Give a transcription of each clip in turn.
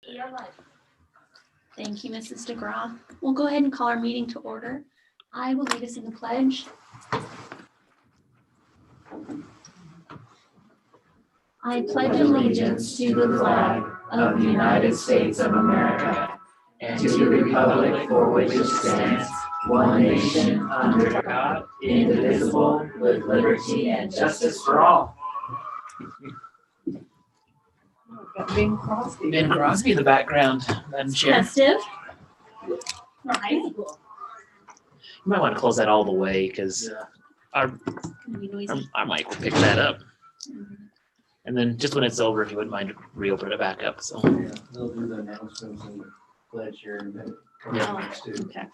We are live. Thank you, Mrs. DeGraw. We'll go ahead and call our meeting to order. I will lead us in the pledge. I pledge allegiance to the flag of the United States of America and to the republic for which it stands, one nation under God, indivisible, with liberty and justice for all. Ben Crosby. Ben Crosby in the background, Madam Chair. Festive. Right. You might want to close that all the way because our mic will pick that up. And then just when it's over, if you wouldn't mind reopening it back up. So Yeah, they'll do the announcements and the pledge here in a minute. Okay.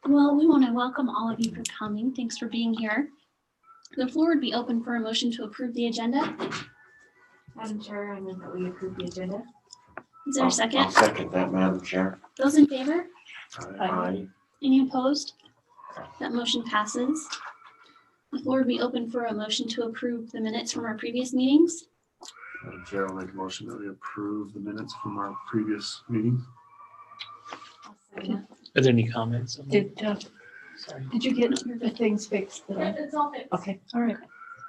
Well, we want to welcome all of you for coming. Thanks for being here. The floor would be open for a motion to approve the agenda. Madam Chair, I move that we approve the agenda. Is there a I'll second? second that, Madam Chair. Those in favor? Aye. Any opposed? That motion passes. The floor would be open for a motion to approve the minutes from our previous meetings. Madam Chair, I'll make a motion that we approve the minutes from our previous meetings. are there any comments? Did Sorry. you get the things fixed? It's all fixed. Okay, all right.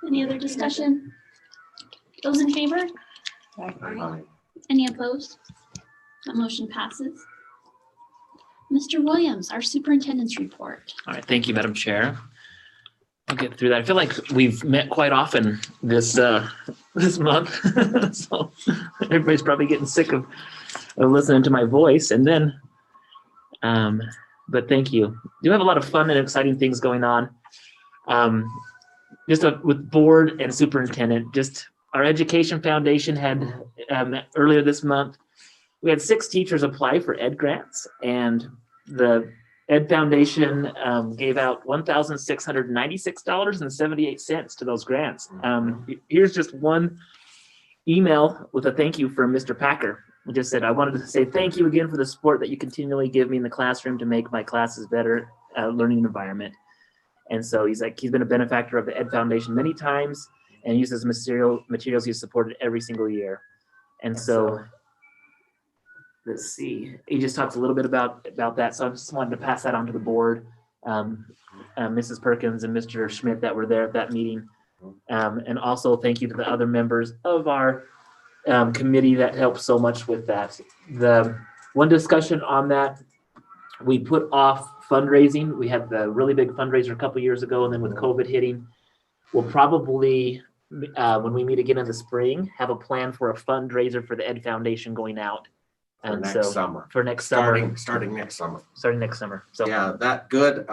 Any other discussion? Those in favor? Aye. Any opposed? That motion passes. Mr. Williams, our superintendent's report. All right, thank you, Madam Chair. I'll get through that. I feel like we've met quite often this this month, so everybody's probably getting sick of listening to my voice. And then, but thank you. Do have a lot of fun and exciting things going on. With board and superintendent. Just our education foundation had earlier this month. We had 6 teachers apply for ed grants, and the Ed Foundation gave out $1,696.78 to those grants. Here's just one email with a thank you from Mr. Packer. He just said, I wanted to say thank you again for the support that you continually give me in the classroom to make my classes better learning environment. And so he's been a benefactor of the Ed Foundation many times and uses materials he's supported every single year. And so let's see, he just talks a little bit about that. So I just wanted to pass that on to the board. Mrs. Perkins and Mr. Schmidt that were there at that meeting. And also thank you to the other members of our committee that helped so much with that. The one discussion on that, we put off fundraising. We had the really big fundraiser a couple years ago, and then with COVID hitting, we'll probably, when we meet again in the spring, have a plan for a fundraiser for the Ed Foundation going out. For And next so summer. for next summer, Starting next summer. starting next summer. So Yeah, that good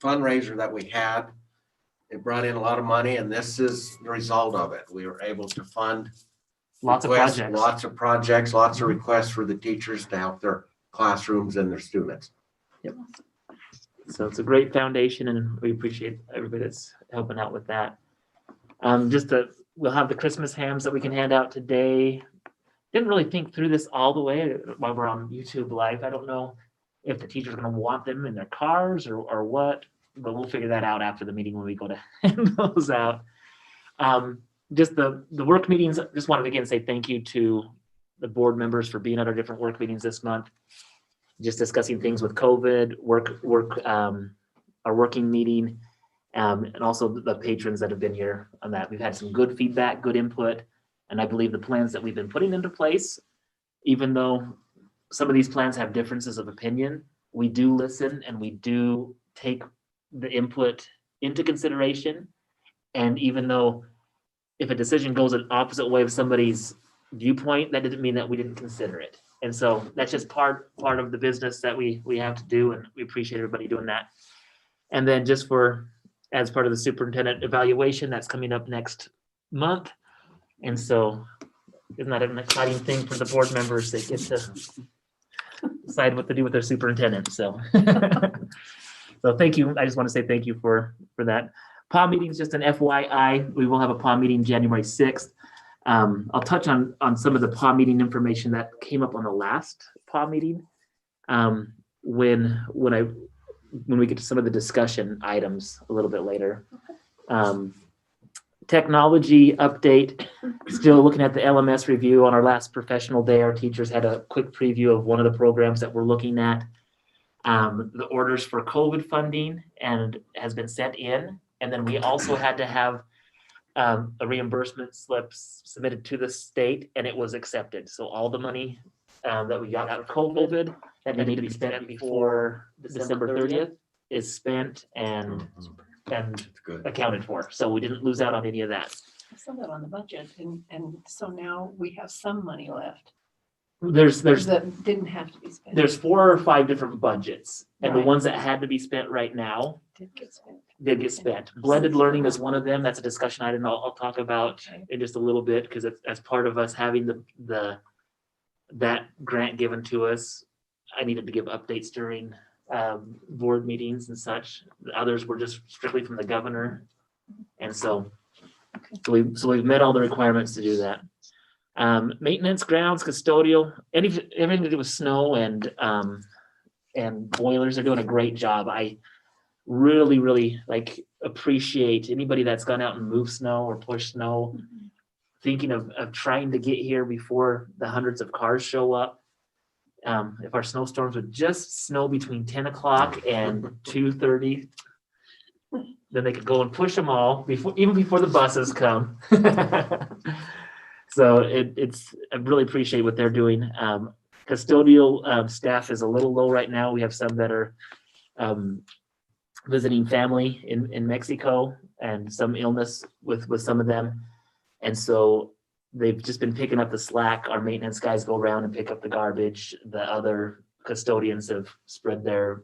fundraiser that we had, it brought in a lot of money, and this is the result of it. We were able to fund lots of requests, projects. lots of projects, lots of requests for the teachers to help their classrooms and their students. So it's a great foundation, and we appreciate everybody that's helping out with that. We'll have the Christmas hams that we can hand out today. Didn't really think through this all the way while we're on YouTube Live. I don't know if the teachers are going to want them in their cars or what, but we'll figure that out after the meeting when we go to hand those out. Just the work meetings, just wanted to again say thank you to the board members for being at our different work meetings this month. Just discussing things with COVID, our working meeting, and also the patrons that have been here on that. We've had some good feedback, good input, and I believe the plans that we've been putting into place, even though some of these plans have differences of opinion, we do listen and we do take the input into consideration. And even though if a decision goes an opposite way of somebody's viewpoint, that doesn't mean that we didn't consider it. And so that's just part of the business that we have to do, and we appreciate everybody doing that. And then just as part of the superintendent evaluation, that's coming up next month. And so isn't that an exciting thing for the board members? They get to decide what to do with their superintendent. So, so thank you. I just want to say thank you for that. PAW meeting is just an FYI. We will have a PAW meeting January 6th. I'll touch on some of the PAW meeting information that came up on the last PAW meeting when we get to some of the discussion items a little bit later. technology update, still looking at the LMS review. On our last professional day, our teachers had a quick preview of one of the programs that we're looking at. The orders for COVID funding and has been sent in. And then we also had to have a reimbursement slip submitted to the state, and it was accepted. So all the money that we got out of COVID that needed to be spent before December 30th is spent and Good. accounted for. So we didn't lose out on any of that. I saw that on the budget, and so now we have some money left. There's That didn't have to be spent. there's 4 or 5 different budgets, and the Right. ones that had to be spent right now Did get spent. did get spent. Blended learning is one of them. That's a discussion item I'll talk about Okay. in just a little bit, because as part of us having that grant given to us, I needed to give updates during board meetings and such. The others were just strictly from the governor, and so we've met all the requirements to do that. Maintenance, grounds, custodial, everything to do with snow and boilers are doing a great job. I really appreciate anybody that's gone out and moved snow or pushed snow, thinking of trying to get here before the hundreds of cars show up. If our snowstorms would just snow between 10 o'clock and 2:30, then they could go and push them all even before the buses come. So I really appreciate what they're doing. Custodial staff is a little low right now. We have some that are visiting family in Mexico, and some illness with some of them. And so they've just been picking up the slack. Our maintenance guys go around and pick up the garbage. The other custodians have spread their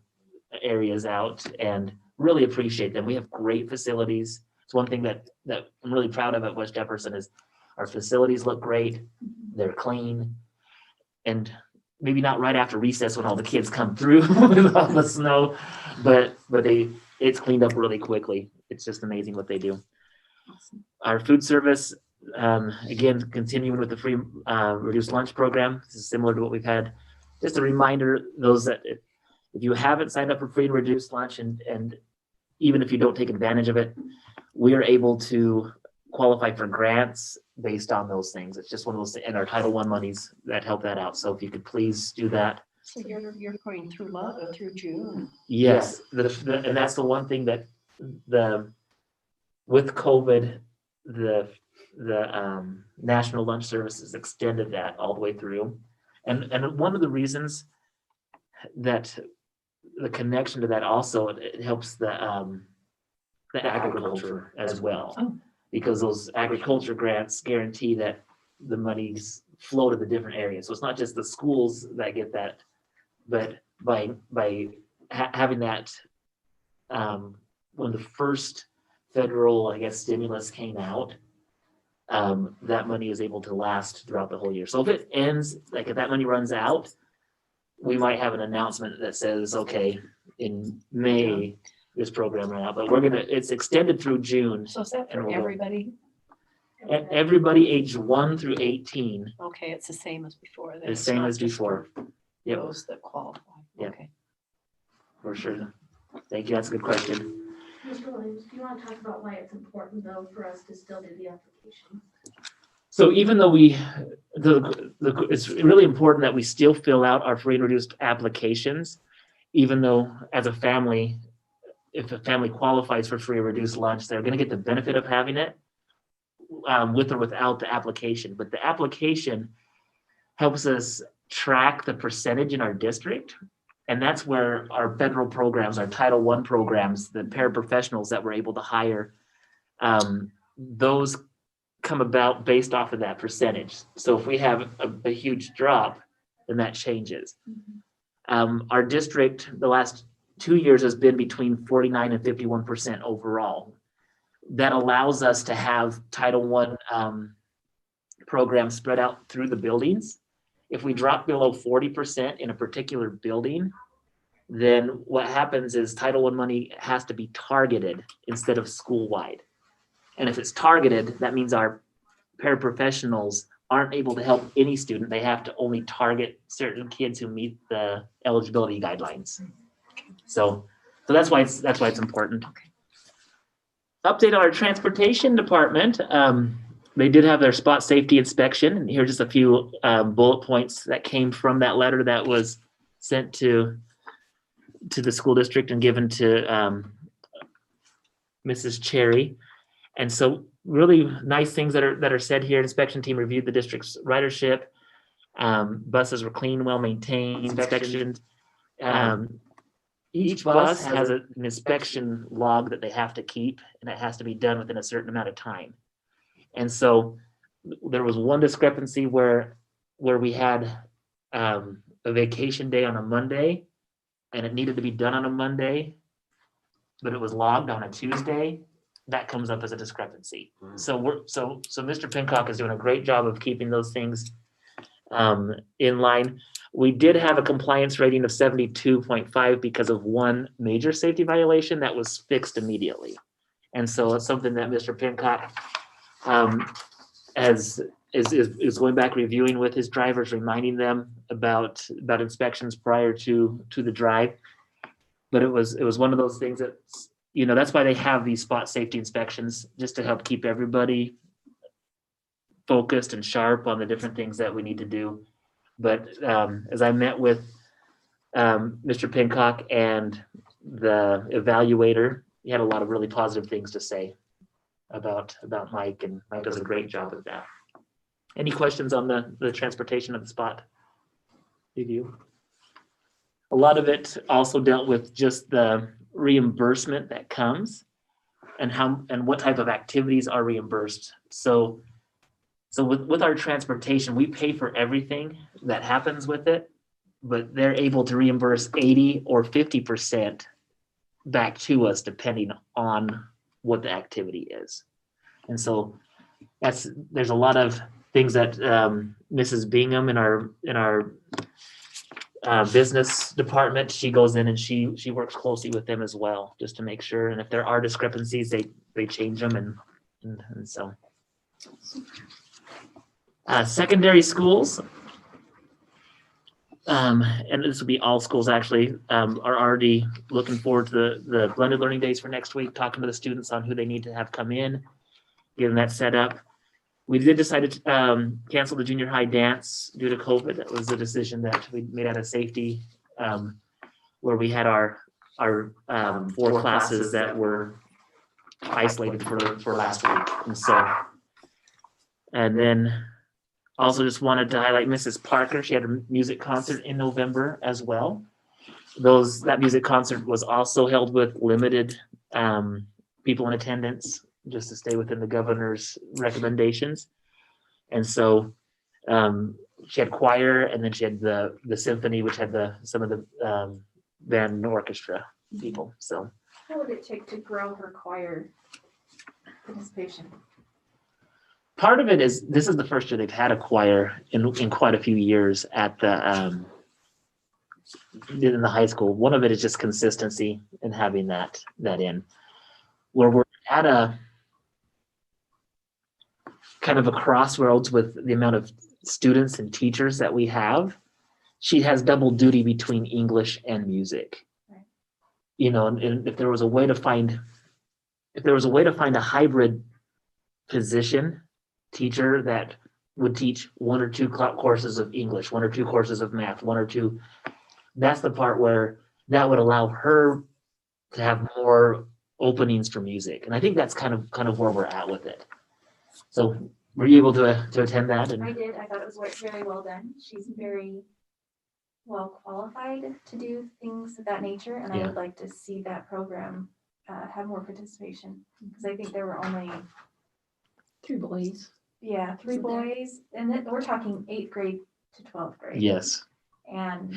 areas out, and really appreciate them. We have great facilities. It's one thing that I'm really proud of at West Jefferson is our facilities look great. They're clean. And maybe not right after recess when all the kids come through with all the snow, but it's cleaned up really quickly. It's just amazing what they do. Our food service, again, continuing with the free reduced lunch program. This is similar to what we've had. Just a reminder, those that if you haven't signed up for free and reduced lunch, and even if you don't take advantage of it, we are able to qualify for grants based on those things. It's just one of those, and our Title I monies that help that out. So if you could please do that. So you're going through through June. Yes, and that's the one thing that with COVID, the National Lunch Services extended that all the way through. And one of the reasons that the connection to that also, it helps the agriculture as well. Oh. Because those agriculture grants guarantee that the monies flow to the different areas. So it's not just the schools that get that, but by having that, when the first federal, I guess, stimulus came out, that money is able to last throughout the whole year. So if it ends, like if that money runs out, we might have an announcement that says, okay, in May, this program ran out, but it's extended through June. So is that And for we'll go. everybody? Everybody aged 1 through 18, Okay, it's the same as before. then. the It's same not as just before. for Yep, Those that qualify. Yep. Okay. for sure. Thank you, that's a good question. Mr. Williams, do you want to talk about why it's important though for us to still do the application? So even though it's really important that we still fill out our free and reduced applications, even though as a family, if a family qualifies for free or reduced lunch, they're gonna get the benefit of having it with or without the application. But the application helps us track the percentage in our district. And that's where our federal programs, our Title I programs, the paraprofessionals that we're able to hire, those come about based off of that percentage. So if we have a huge drop, then that changes. Our district, the last 2 years has been between 49 and 51% overall. That allows us to have Title I programs spread out through the buildings. If we drop below 40% in a particular building, then what happens is Title I money has to be targeted instead of school-wide. And if it's targeted, that means our paraprofessionals aren't able to help any student. They have to only target certain kids who meet the eligibility guidelines. So that's why it's important. Update on our transportation department. They did have their spot safety inspection, and here's just a few bullet points that came from that letter that was sent to the school district and given to Mrs. Cherry. And so really nice things that are said here. Inspection team reviewed the district's ridership. Buses were clean, well maintained, inspections. Each bus has an inspection log that they have to keep, and it has to be done within a certain amount of time. And so there was one discrepancy where we had a vacation day on a Monday, and it needed to be done on a Monday, but it was logged on a Tuesday. That comes up as a discrepancy. So Mr. Pincock is doing a great job of keeping those things in line. We did have a compliance rating of 72.5 because of one major safety violation that was fixed immediately. And so it's something that Mr. Pincock is going back reviewing with his drivers, reminding them about inspections prior to the drive. But it was one of those things that, that's why they have these spot safety inspections, just to help keep everybody focused and sharp on the different things that we need to do. But as I met with Mr. Pincock and the evaluator, he had a lot of really positive things to say about Mike, and Mike does a great job of that. Any questions on the transportation of the spot review? A lot of it also dealt with just the reimbursement that comes and what type of activities are reimbursed. So with our transportation, we pay for everything that happens with it, but they're able to reimburse 80 or 50% back to us depending on what the activity is. And so there's a lot of things that Mrs. Bingham in our business department, she goes in and she works closely with them as well, just to make sure. And if there are discrepancies, they change them and so. Secondary schools, and this will be all schools actually, are already looking forward to the blended learning days for next week, talking to the students on who they need to have come in, getting that set up. We did decide to cancel the junior high dance due to COVID. That was a decision that we made out of safety, where we had our 4 classes that were isolated for last week. And then also just wanted to highlight Mrs. Parker. She had a music concert in November as well. That music concert was also held with limited people in attendance, just to stay within the governor's recommendations. And so she had choir, and then she had the symphony, which had some of the band and orchestra people. So What would it take to grow her choir participation? part of it is this is the first year they've had a choir in quite a few years at in the high school. One of it is just consistency and having that in. Where we're at a kind of a crossroads with the amount of students and teachers that we have. She has double duty between English and music. Right. And if there was a way to find a hybrid position, teacher that would teach 1 or 2 courses of English, 1 or 2 courses of math, 1 or 2, that's the part where that would allow her to have more openings for music. And I think that's kind of where we're at with it. So were you able to attend that? I did. I thought it was very well done. She's very well qualified to do things of that nature, and I would like to see that program have more participation, because I think there were only 3 boys. 3 boys, and then we're talking 8th grade to 12th grade. Yes. And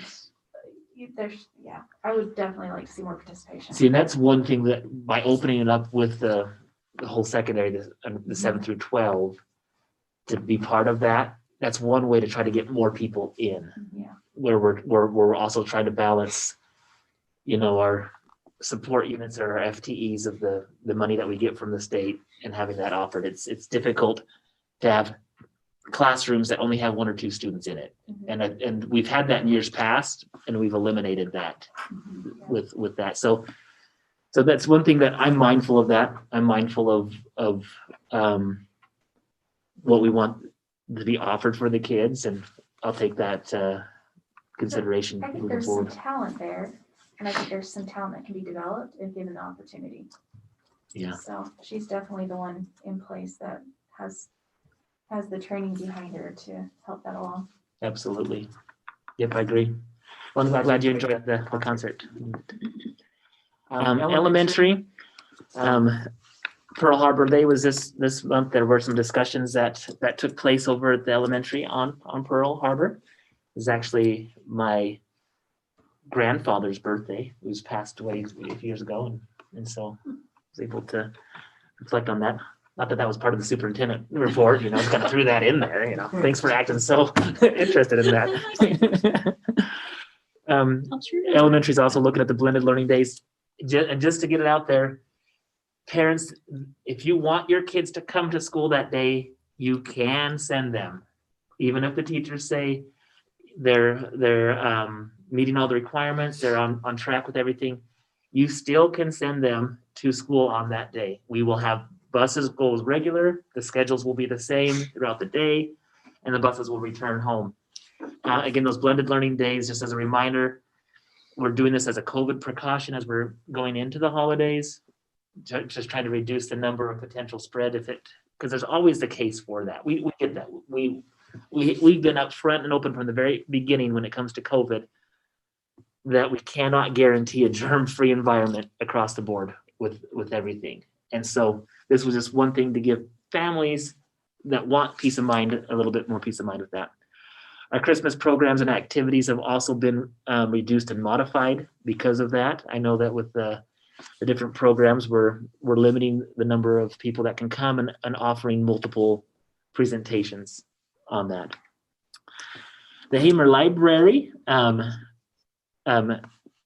I would definitely like to see more participation. See, and that's one thing that by opening it up with the whole secondary, the 7 through 12, to be part of that, that's one way to try to get more people in. Yeah. Where we're also trying to balance, our support units or our FTEs of the money that we get from the state and having that offered. It's difficult to have classrooms that only have 1 or 2 students in it. Mhm. And we've had that in years past, and we've eliminated that with that. So So that's one thing that I'm mindful of that. I'm mindful of what we want to be offered for the kids, and I'll take that consideration I think moving there's some forward. talent there, and I think there's some talent that can be developed if given the opportunity. Yeah. So she's definitely the one in place that has the training behind her to help that along. Absolutely. Yep, I agree. Well, I'm glad you enjoyed the concert. Elementary, Pearl Harbor Day was this month. There were some discussions that took place over at the elementary on Pearl Harbor. It was actually my grandfather's birthday, who's passed away a few years ago, and so I was able to reflect on that. Not that was part of the superintendent report, just kind of threw that in there, Thanks for acting so interested in that. Elementary is also looking at the blended learning days. And just to get it out there, parents, if you want your kids to come to school that day, you can send them. Even if the teachers say they're meeting all the requirements, they're on track with everything, you still can send them to school on that day. We will have buses go as regular, the schedules will be the same throughout the day, and the buses will return home. Again, those blended learning days, just as a reminder, we're doing this as a COVID precaution as we're going into the holidays, just trying to reduce the number of potential spread because there's always the case for that. We get that. We've been upfront and open from the very beginning when it comes to COVID that we cannot guarantee a germ-free environment across the board with everything. And so this was just one thing to give families that want peace of mind a little bit more peace of mind with that. Our Christmas programs and activities have also been reduced and modified because of that. I know that with the different programs, we're limiting the number of people that can come and offering multiple presentations on that. The Hamer Library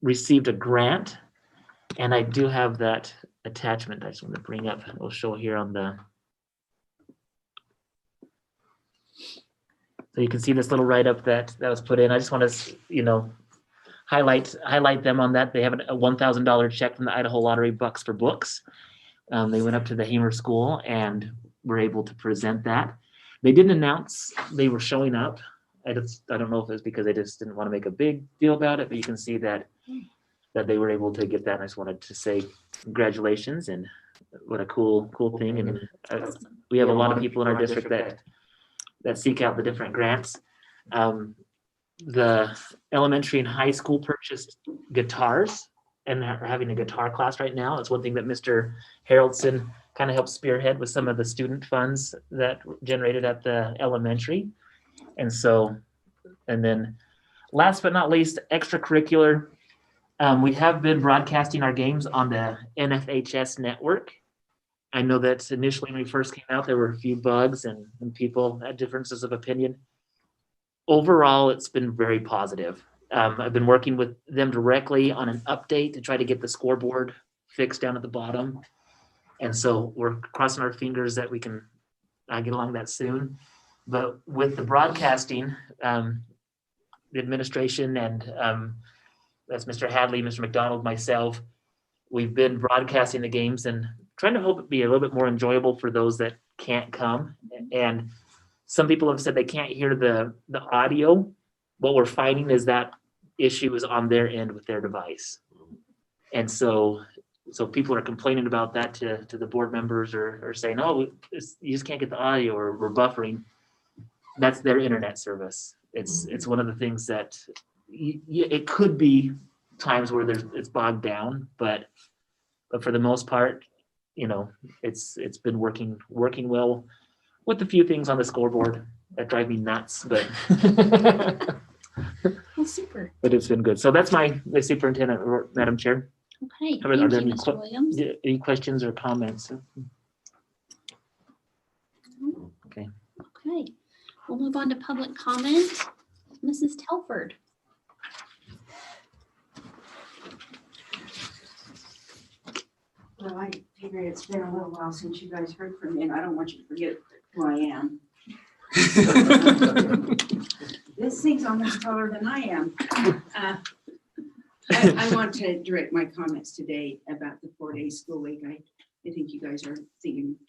received a grant, and I do have that attachment I just want to bring up. We'll show here on the. So you can see this little write-up that was put in. I just want to, highlight them on that. They have a $1,000 check from the Idaho Lottery Bucks for Books. They went up to the Hamer School and were able to present that. They didn't announce they were showing up. I don't know if it's because they just didn't want to make a big deal about it, but you can see that they were able to get that. And I just wanted to say congratulations and what a cool thing. And we have a lot of people in our district that seek out the different grants. The elementary and high school purchased guitars and are having a guitar class right now. It's one thing that Mr. Haroldson kind of helped spearhead with some of the student funds that generated at the elementary. And then last but not least, extracurricular. We have been broadcasting our games on the NFHS network. I know that initially when we first came out, there were a few bugs and people had differences of opinion. Overall, it's been very positive. I've been working with them directly on an update to try to get the scoreboard fixed down at the bottom. And so we're crossing our fingers that we can get along that soon. But with the broadcasting, the administration and that's Mr. Hadley, Mr. McDonald, myself, we've been broadcasting the games and trying to hope it be a little bit more enjoyable for those that can't come. And some people have said they can't hear the audio. What we're finding is that issue is on their end with their device. And so people are complaining about that to the board members or saying, oh, you just can't get the audio or we're buffering. That's their internet service. It's one of the things that it could be times where it's bogged down, but for the most part, it's been working well with a few things on the scoreboard that drive me nuts, but Well, super. but it's been good. So that's the superintendent, Madam Chair. Okay, Are thank there you, any Mr. Williams. Any questions or comments? Okay. Okay, we'll move on to public comment. Mrs. Telford. Well, I figure it's been a little while since you guys heard from me, and I don't want you to forget who I am. This thing's almost taller than I am. I want to direct my comments today about the 4-day school week. I think you guys are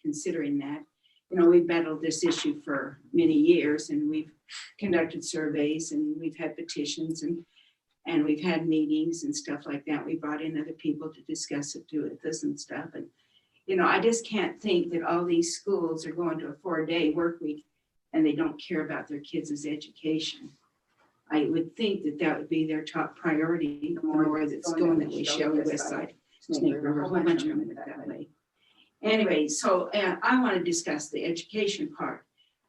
considering that. You know, we've battled this issue for many years, and we've conducted surveys, and we've had petitions, and we've had meetings and stuff like that. We brought in other people to discuss it with us and stuff. And, you know, I just can't think that all these schools are going to a 4-day work week and they don't care about their kids' education. I would think that that would be their top priority, the more that's going that way, Shelley, West Side, Snake River, a whole bunch of them went that way. Anyway, so I want to discuss the education part.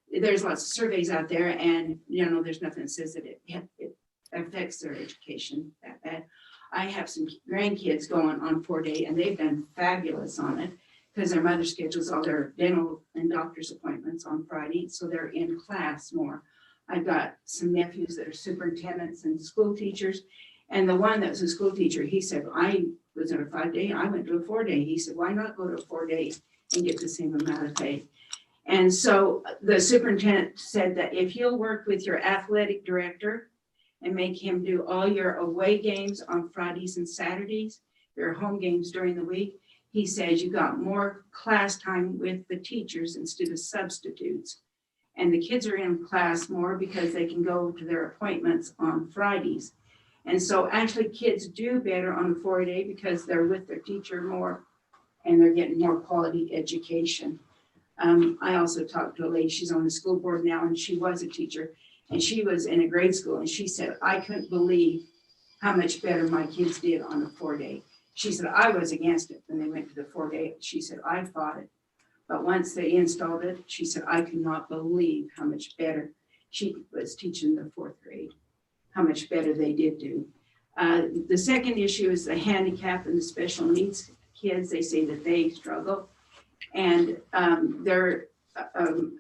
There's lots of surveys out there, and you know, there's nothing that says that it affects their education that bad. I have some grandkids going on 4-day, and they've done fabulous on it because their mother schedules all their dental and doctor's appointments on Friday, so they're in class more. I've got some nephews that are superintendents and school teachers, and the one that was a school teacher, he said, I was in a 5-day, I went to a 4-day. He said, why not go to a 4-day and get the same amount of pay? And so the superintendent said that if you'll work with your athletic director and make him do all your away games on Fridays and Saturdays, your home games during the week, he says you got more class time with the teachers instead of substitutes. And the kids are in class more because they can go to their appointments on Fridays. And so actually kids do better on a 4-day because they're with their teacher more and they're getting more quality education. I also talked to a lady, she's on the school board now, and she was a teacher, and she was in a grade school, and she said, I couldn't believe how much better my kids did on a 4-day. She said, I was against it when they went to the 4-day. She said, I fought it. But once they installed it, she said, I could not believe how much better. She was teaching the 4th grade, how much better they did do. The second issue is the handicap and the special needs kids. They say that they struggle. And they're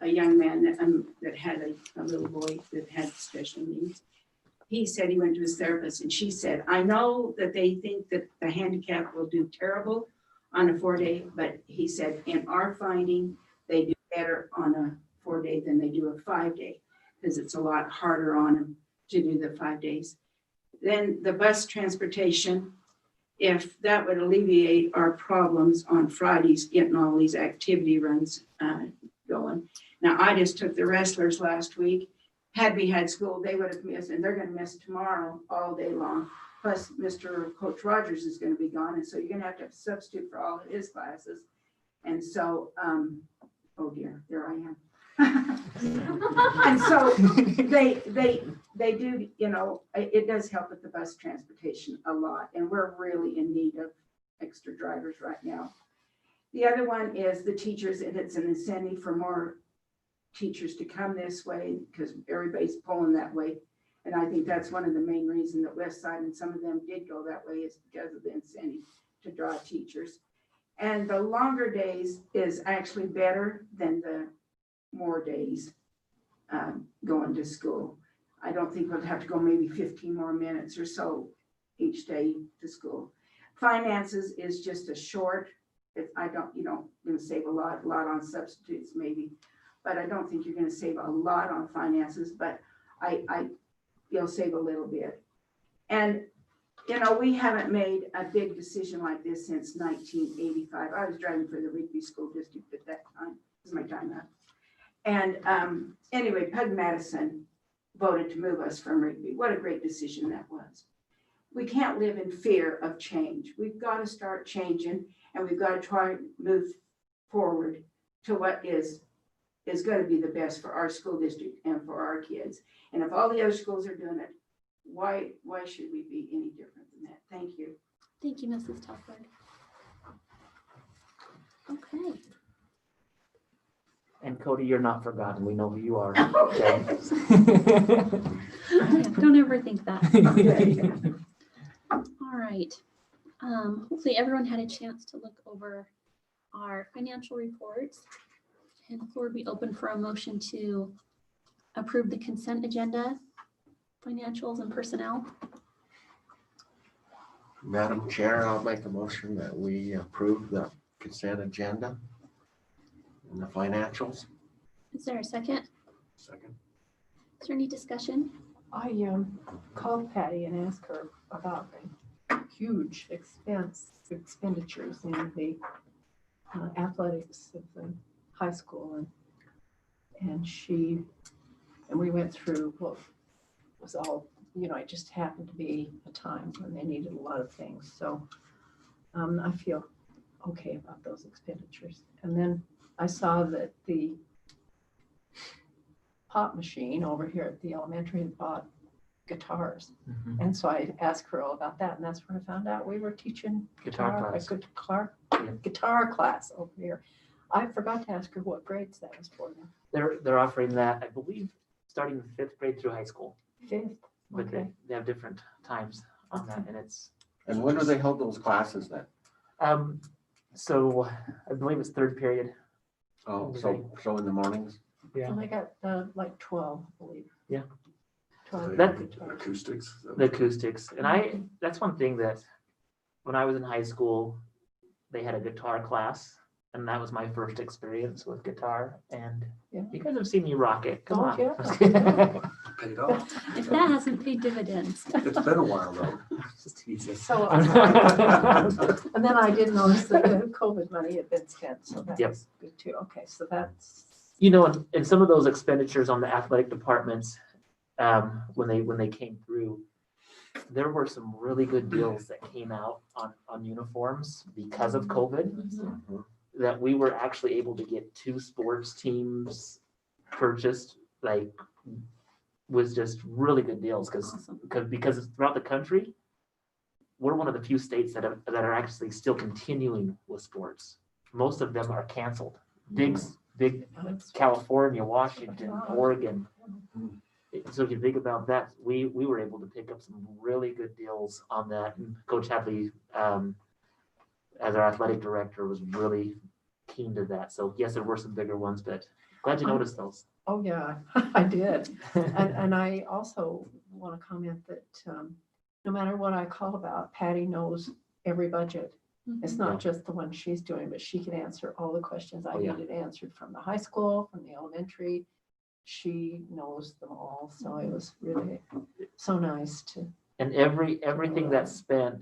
a young man that had a little boy that had special needs. He said he went to his therapist, and she said, I know that they think that the handicap will do terrible on a 4-day, but he said, in our finding, they do better on a 4-day than they do a 5-day, because it's a lot harder on them to do the 5 days. Then the bus transportation, if that would alleviate our problems on Fridays, getting all these activity runs going. Now, I just took the wrestlers last week. Had we had school, they would have missed, and they're going to miss tomorrow all day long. Plus, Coach Rogers is going to be gone, and so you're going to have a substitute for all of his classes. And so, oh dear, there I am. And so they do, you know, it does help with the bus transportation a lot, and we're really in need of extra drivers right now. The other one is the teachers, and it's an incentive for more teachers to come this way because everybody's pulling that way. And I think that's one of the main reasons that West Side and some of them did go that way, is because of the incentive to draw teachers. And the longer days is actually better than the more days going to school. I don't think we'll have to go maybe 15 more minutes or so each day to school. Finances is just a short, if you don't going to save a lot on substitutes maybe, but I don't think you're going to save a lot on finances, but you'll save a little bit. And you know, we haven't made a big decision like this since 1985. I was driving for the Rigby School District at that time. This is my time up. And anyway, Pug Madison voted to move us from Rigby. What a great decision that was. We can't live in fear of change. We've got to start changing, and we've got to try and move forward to what is going to be the best for our school district and for our kids. And if all the other schools are doing it, why should we be any different than that? Thank you. Thank you, Mrs. Telford. Okay. And Cody, you're not forgotten. We know who you are. Okay. Yeah, don't ever think that. All right. Hopefully everyone had a chance to look over our financial reports, and the floor will be open for a motion to approve the consent agenda, financials and personnel. Madam Chair, I'll make a motion that we approve the consent agenda and the financials. Is there a second? Second. Is there any discussion? I called Patty and asked her about huge expenditures in the athletics of the high school, and we went through what was all, it just happened to be a time when they needed a lot of things. So I feel okay about those expenditures. And then I saw that the pop machine over here at the elementary had bought guitars. Mhm. And so I asked Carol about that, and that's where I found out we were teaching Guitar a class. guitar class over here. I forgot to ask her what grades that was for them. They're offering that, I believe, starting 5th grade through high school, Fifth, but okay. they have different times on that, and it's And when do they hold those classes then? so I believe it's 3rd period. Oh, so in the mornings? Yeah. And I got like 12, I believe. Yeah. 12. That- Acoustics. The acoustics, and that's one thing that when I was in high school, they had a guitar class, and that was my first experience with guitar. And Yeah. you guys have seen me rock it. Come Oh, on. yeah. Paid off. If that hasn't paid dividends. It's been a while though. Just teasing. So, and then I did notice that the COVID money had been spent, so that Yep. was good too. Okay, so that's, And some of those expenditures on the athletic departments, when they came through, there were some really good deals that came out on uniforms because of COVID, that we were actually able to get 2 sports teams purchased, like, was just really good deals Awesome. because throughout the country, we're one of the few states that are actually still continuing with sports. Most of them are canceled. Big California, Washington, Oregon. So if you think about that, we were able to pick up some really good deals on that. And Coach Hadley, as our athletic director, was really keen to that. So yes, there were some bigger ones, but glad you noticed those. oh yeah, I did. And I also want to comment that no matter what I call about, Patty knows every budget. It's not just the one she's doing, but she can answer all the questions I Oh, yeah. needed answered from the high school, from the elementary. She knows them all, so it was really so nice to. And everything that's spent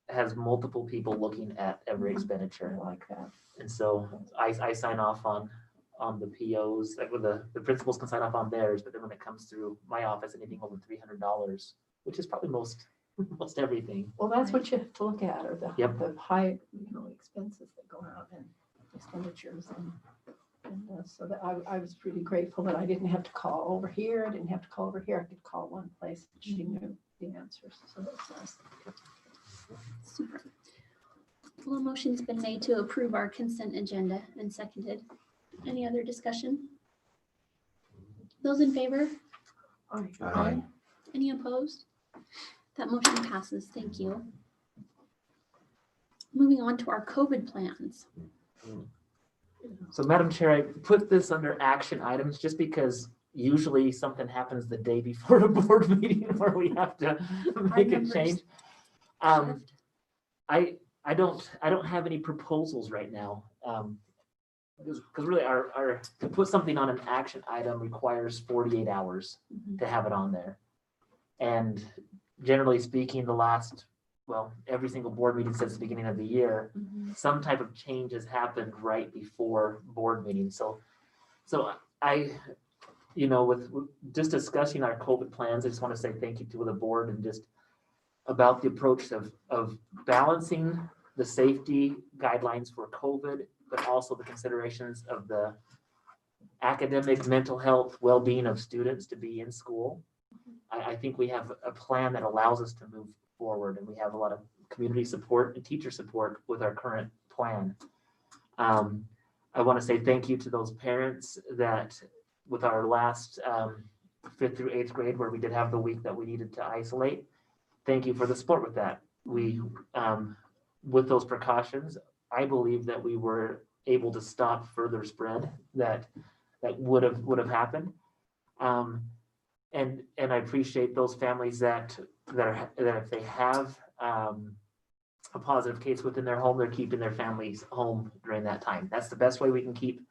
has multiple people looking at every I expenditure. like that. And so I sign off on the POs, like with the principals can sign off on theirs, but then when it comes through my office, anything over $300, which is probably most everything. Well, that's what you have to look at, or the Yep. the high, expenses that go out and expenditures and so that I was pretty grateful that I didn't have to call over here. I didn't have to call over here. I could call one place. She knew the answers. So that's nice. Super. Well, a motion's been made to approve our consent agenda and seconded. Any other discussion? Those in favor? Aye. Any opposed? That motion passes. Thank you. Moving on to our COVID plans. So Madam Chair, I put this under action items just because usually something happens the day before a board meeting where we have to make a numbers change. Shift. I don't have any proposals right now. Because really our to put something on an action item requires 48 hours Mhm. to have it on there. And generally speaking, every single board meeting since the beginning of the year, Mhm. some type of change has happened right before board meetings. So I, with just discussing our COVID plans, I just want to say thank you to the board and just about the approach of balancing the safety guidelines for COVID, but also the considerations of the academic, mental health, well-being of students to be in school. I think we have a plan that allows us to move forward, and we have a lot of community support and teacher support with our current plan. I want to say thank you to those parents that with our last 5th through 8th grade, where we did have the week that we needed to isolate. Thank you for the support with that. We, with those precautions, I believe that we were able to stop further spread that would have happened. And I appreciate those families that if they have a positive case within their home, they're keeping their families home during that time. That's the best way we can keep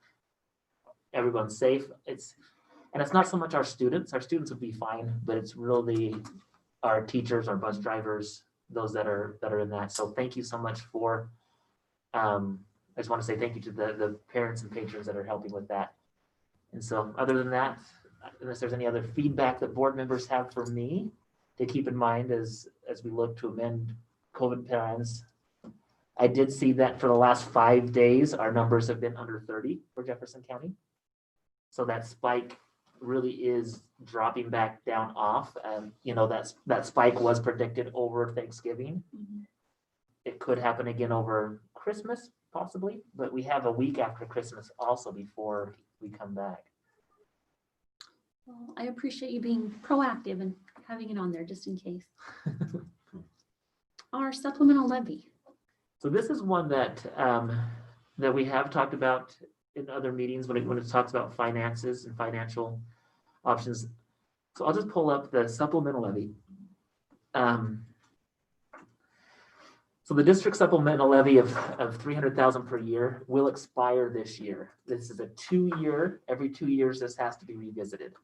everyone safe. It's not so much our students. Our students would be fine, but it's really our teachers, our bus drivers, those that are in that. So thank you so much for, I just want to say thank you to the parents and patrons that are helping with that. And so other than that, unless there's any other feedback that board members have for me to keep in mind as we look to amend COVID plans, I did see that for the last 5 days, our numbers have been under 30 for Jefferson County. So that spike really is dropping back down off. And you know, that spike was predicted over Thanksgiving. It could happen again over Christmas, possibly, but we have a week after Christmas also before we come back. Well, I appreciate you being proactive and having it on there just in case. Our supplemental levy. So this is one that that we have talked about in other meetings when it talks about finances and financial options. So I'll just pull up the supplemental levy. So the district supplemental levy of $300,000 per year will expire this year. This is a 2-year, every 2 years this has to be revisited.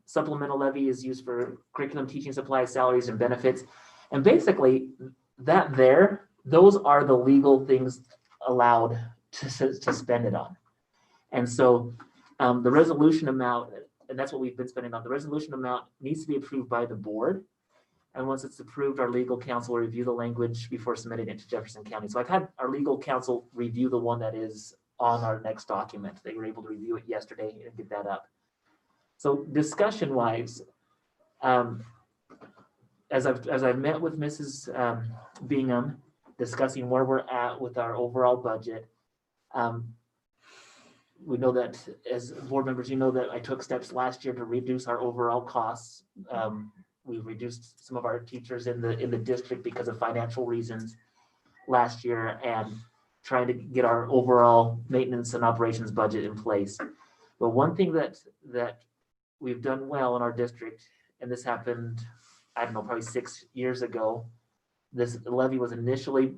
Supplemental levy is used for curriculum, teaching supplies, salaries, and benefits. And basically those are the legal things allowed to spend it on. And so the resolution amount, and that's what we've been spending on, the resolution amount needs to be approved by the board. And once it's approved, our legal counsel will review the language before submitting it to Jefferson County. So I've had our legal counsel review the one that is on our next document. They were able to review it yesterday and get that up. So discussion-wise, as I've met with Mrs. Bingham, discussing where we're at with our overall budget, we know that as board members, you know that I took steps last year to reduce our overall costs. We reduced some of our teachers in the district because of financial reasons last year, and trying to get our overall maintenance and operations budget in place. But one thing that we've done well in our district, and this happened, I don't know, probably 6 years ago, this levy was initially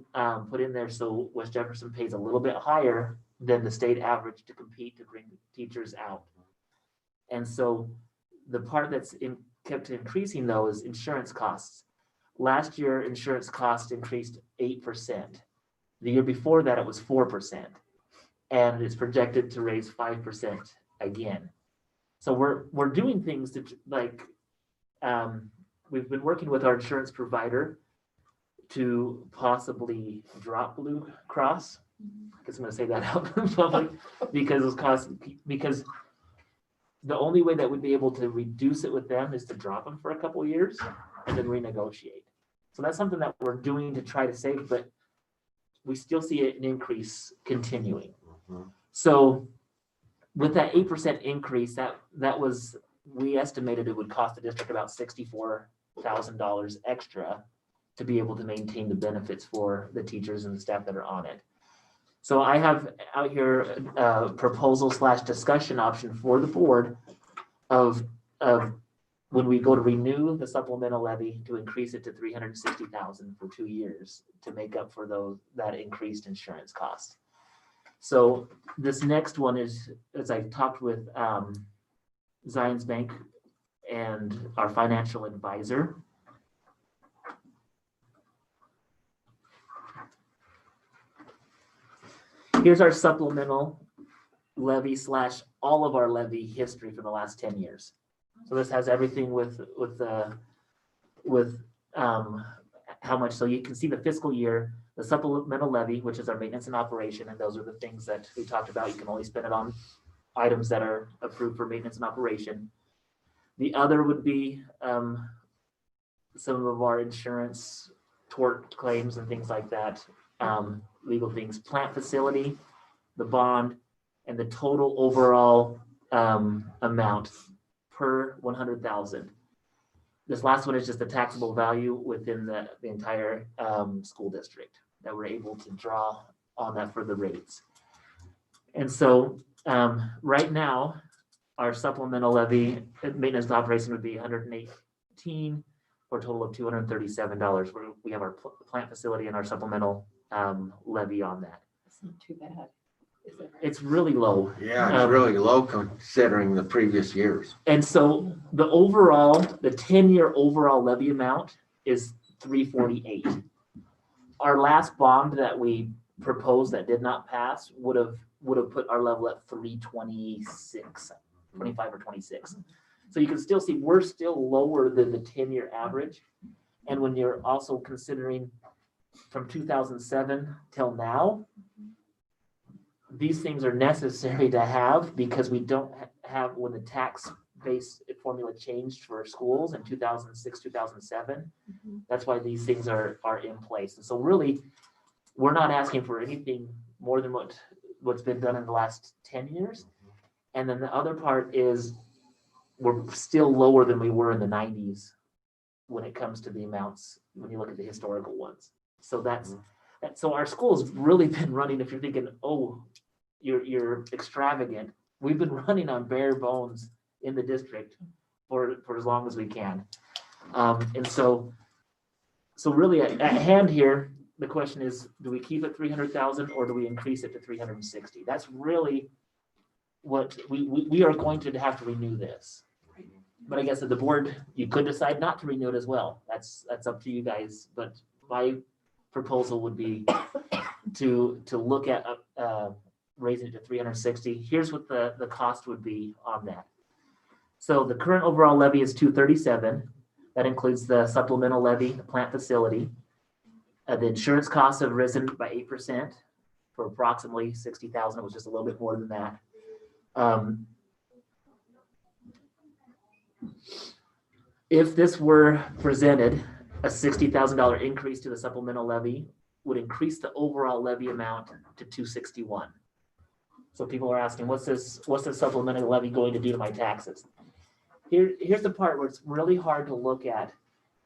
put in there so West Jefferson pays a little bit higher than the state average to compete to bring teachers out. And so the part that's kept increasing though is insurance costs. Last year, insurance costs increased 8%. The year before that, it was 4%. And it's projected to raise 5% again. So we're doing things to we've been working with our insurance provider to possibly drop Blue Cross. I guess I'm going to say that out in public because the only way that we'd be able to reduce it with them is to drop them for a couple of years and then renegotiate. So that's something that we're doing to try to save, but we still see an increase continuing. So with that 8% increase, that was, we estimated it would cost the district about $64,000 extra to be able to maintain the benefits for the teachers and the staff that are on it. So I have out here a proposal / discussion option for the board of when we go to renew the supplemental levy to increase it to $360,000 for 2 years to make up for that increased insurance cost. So this next one is, as I talked with Zions Bank and our financial advisor. Here's our supplemental levy / all of our levy history for the last 10 years. So this has everything with how much. So you can see the fiscal year, the supplemental levy, which is our maintenance and operation, and those are the things that we talked about. You can only spend it on items that are approved for maintenance and operation. The other would be some of our insurance, tort claims and things like that, legal things, plant facility, the bond, and the total overall amount per 100,000. This last one is just the taxable value within the entire school district that we're able to draw on that for the rates. And so right now, our supplemental levy maintenance and operation would be $118 for a total of $237. We have our plant facility and our supplemental levy on that. It's not too bad. Is it? It's really low. Yeah, it's really low considering the previous years. And so the 10-year overall levy amount is 348. Our last bond that we proposed that did not pass would have put our level at 326, 25 or 26. So you can still see we're still lower than the 10-year average. And when you're also considering from 2007 till now, these things are necessary to have because we don't have, when the tax base formula changed for schools in 2006, 2007, that's why these things are in place. And so really, we're not asking for anything more than what's been done in the last 10 years. And then the other part is we're still lower than we were in the 90s when it comes to the amounts, when you look at the historical ones. So so our school's really been running, if you're thinking, oh, you're extravagant, we've been running on bare bones in the district for as long as we can. And so really at hand here, the question is, do we keep it 300,000 or do we increase it to 360? That's really what we are going to have to renew this. But I guess at the board, you could decide not to renew it as well. That's up to you guys. But my proposal would be to look at raising it to 360. Here's what the cost would be on that. So the current overall levy is 237. That includes the supplemental levy, the plant facility. The insurance costs have risen by 8% for approximately 60,000. It was just a little bit more than that. If this were presented, a $60,000 increase to the supplemental levy would increase the overall levy amount to 261. So people are asking, what's this supplemental levy going to do to my taxes? Here's the part where it's really hard to look at.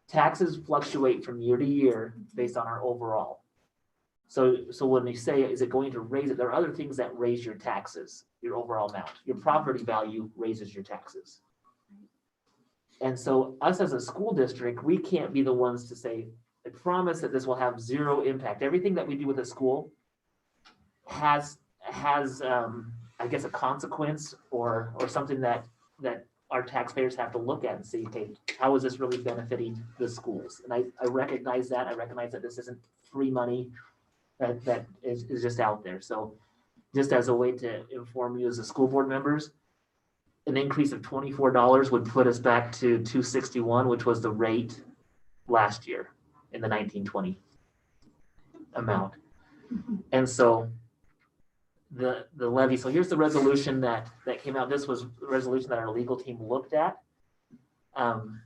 Taxes fluctuate from year to year based on our overall. So when they say, is it going to raise it? There are other things that raise your taxes, your overall amount. Your property value raises your taxes. And so us as a school district, we can't be the ones to say, I promise that this will have zero impact. Everything that we do with a school has I guess a consequence or something that our taxpayers have to look at and see, okay, how is this really benefiting the schools? And I recognize that. I recognize that this isn't free money that is just out there. So just as a way to inform you as the school board members, an increase of $24 would put us back to 261, which was the rate last year in the 1920 amount. And so the levy, so here's the resolution that came out. This was the resolution that our legal team looked at. Some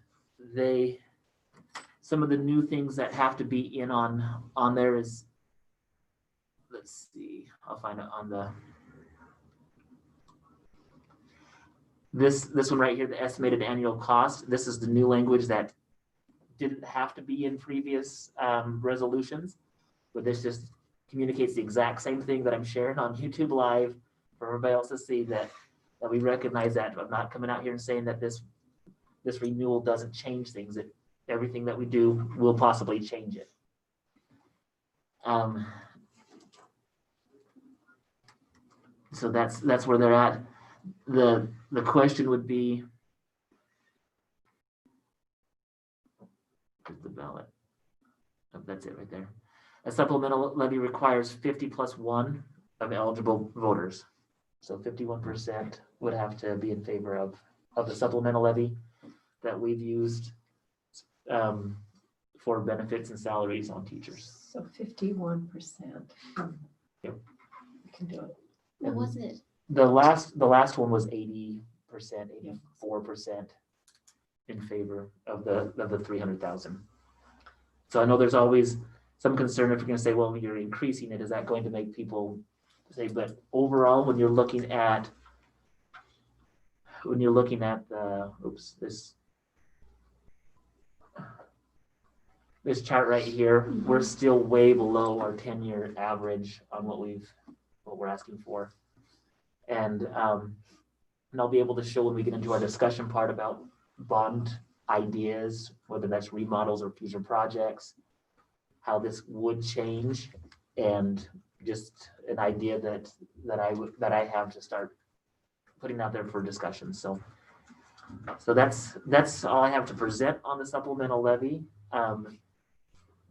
of the new things that have to be in on there is, let's see, I'll find it on the, this one right here, the estimated annual cost. This is the new language that didn't have to be in previous resolutions, but this just communicates the exact same thing that I'm sharing on YouTube Live for everybody else to see, that we recognize that. I'm not coming out here and saying that this renewal doesn't change things. Everything that we do will possibly change it. So that's where they're at. The question would be, where's the ballot? Oh, that's it right there. A supplemental levy requires 50 plus 1 of eligible voters. So 51% would have to be in favor of the supplemental levy that we've used for benefits and salaries on teachers. So 51%. Yep. We can do it. What was it? The last one was 80%, 84% in favor of the 300,000. So I know there's always some concern if you're going to say, well, you're increasing it, is that going to make people say? But overall, when you're looking at the this chart right here, we're still way below our 10-year average on what we're asking for. And I'll be able to show when we get into our discussion part about bond ideas, whether that's remodels or future projects, how this would change, and just an idea that I have to start putting out there for discussion. So that's all I have to present on the supplemental levy.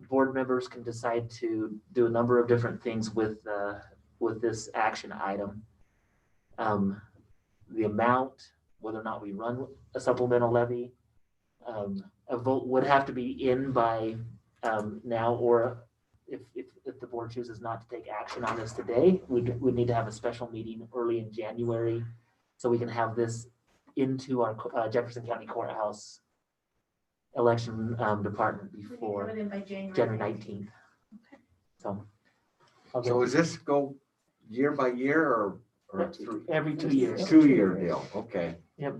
board members can decide to do a number of different things with this action item. The amount, whether or not we run a supplemental levy, a vote would have to be in by now, or if the board chooses not to take action on this today, we'd need to have a special meeting early in January so we can have this into our Jefferson County Courthouse election department We need to have before it in by January 19th. So. I'll So get- does this go year by year or Every 2 years. 2-year deal? Okay. Yep.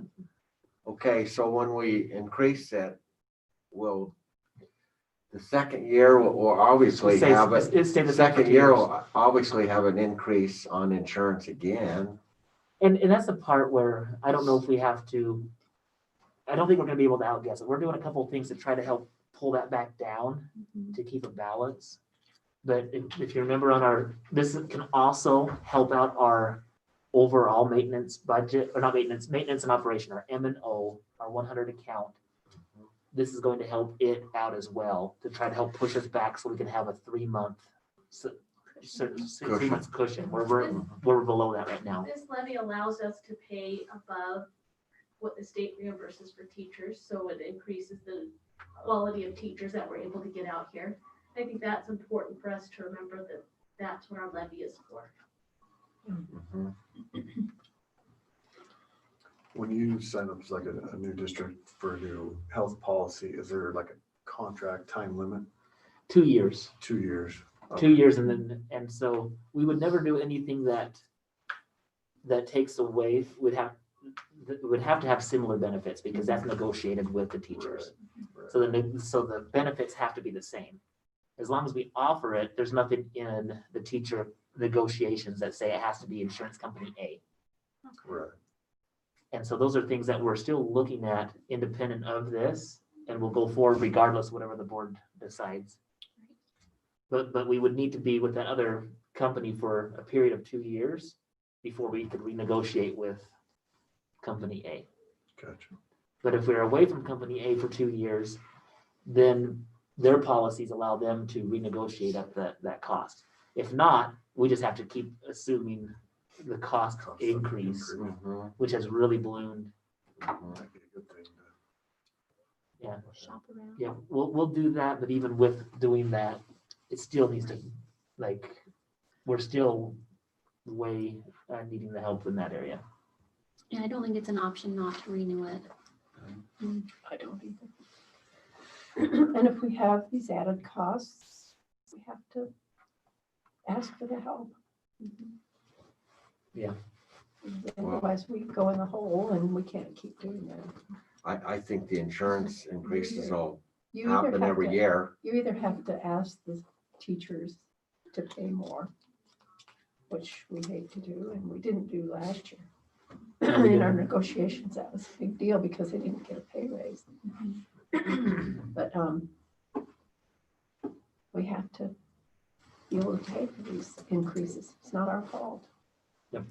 Okay, so when we increase it, will the second year will obviously Stays- have it. it stays the same for Second 2 year years. will obviously have an increase on insurance again. And that's the part where I don't know if we have to, I don't think we're gonna be able to outguess it. We're doing a couple of things to try to help pull that back down to keep a balance. But if you remember on this can also help out our overall maintenance budget, or not maintenance and operation, our M&O, our 100 account. This is going to help it out as well to try to help push us back so we can have a 3-month, 3 months cushion where we're below that right now. This levy allows us to pay above what the state reimburses for teachers, so it increases the quality of teachers that we're able to get out here. I think that's important for us to remember that that's what our levy is for. When you sign up as like a new district for a new health policy, is there like a contract time limit? 2 years. 2 years. 2 years, and so we would never do anything that takes away. Would have to have similar benefits because that's negotiated with the teachers. Right. So the benefits have to be the same. As long as we offer it, there's nothing in the teacher negotiations that say it has to be insurance company A. Right. And so those are things that we're still looking at independent of this, and we'll go forward regardless whatever the board decides. But we would need to be with that other company for a period of 2 years before we could renegotiate with company A. Gotcha. But if we're away from company A for 2 years, then their policies allow them to renegotiate up that cost. If not, we just have to keep assuming the cost increase, which has really ballooned. Might be a good thing to. Yeah. Shop around. Yeah, we'll do that, but even with doing that, it still needs to, we're still way needing the help in that area. Yeah, I don't think it's an option not to renew it. I don't either. And if we have these added costs, we have to ask for the help. Yeah. Otherwise, we go in the hole and we can't keep doing that. I think the insurance increases will You either happen have every to- year. You either have to ask the teachers to pay more, which we hate to do, and we didn't do last year. No, we In our didn't. negotiations, that was a big deal because they didn't get a pay raise. But we have to be able to pay for these increases. It's not our fault. Yep.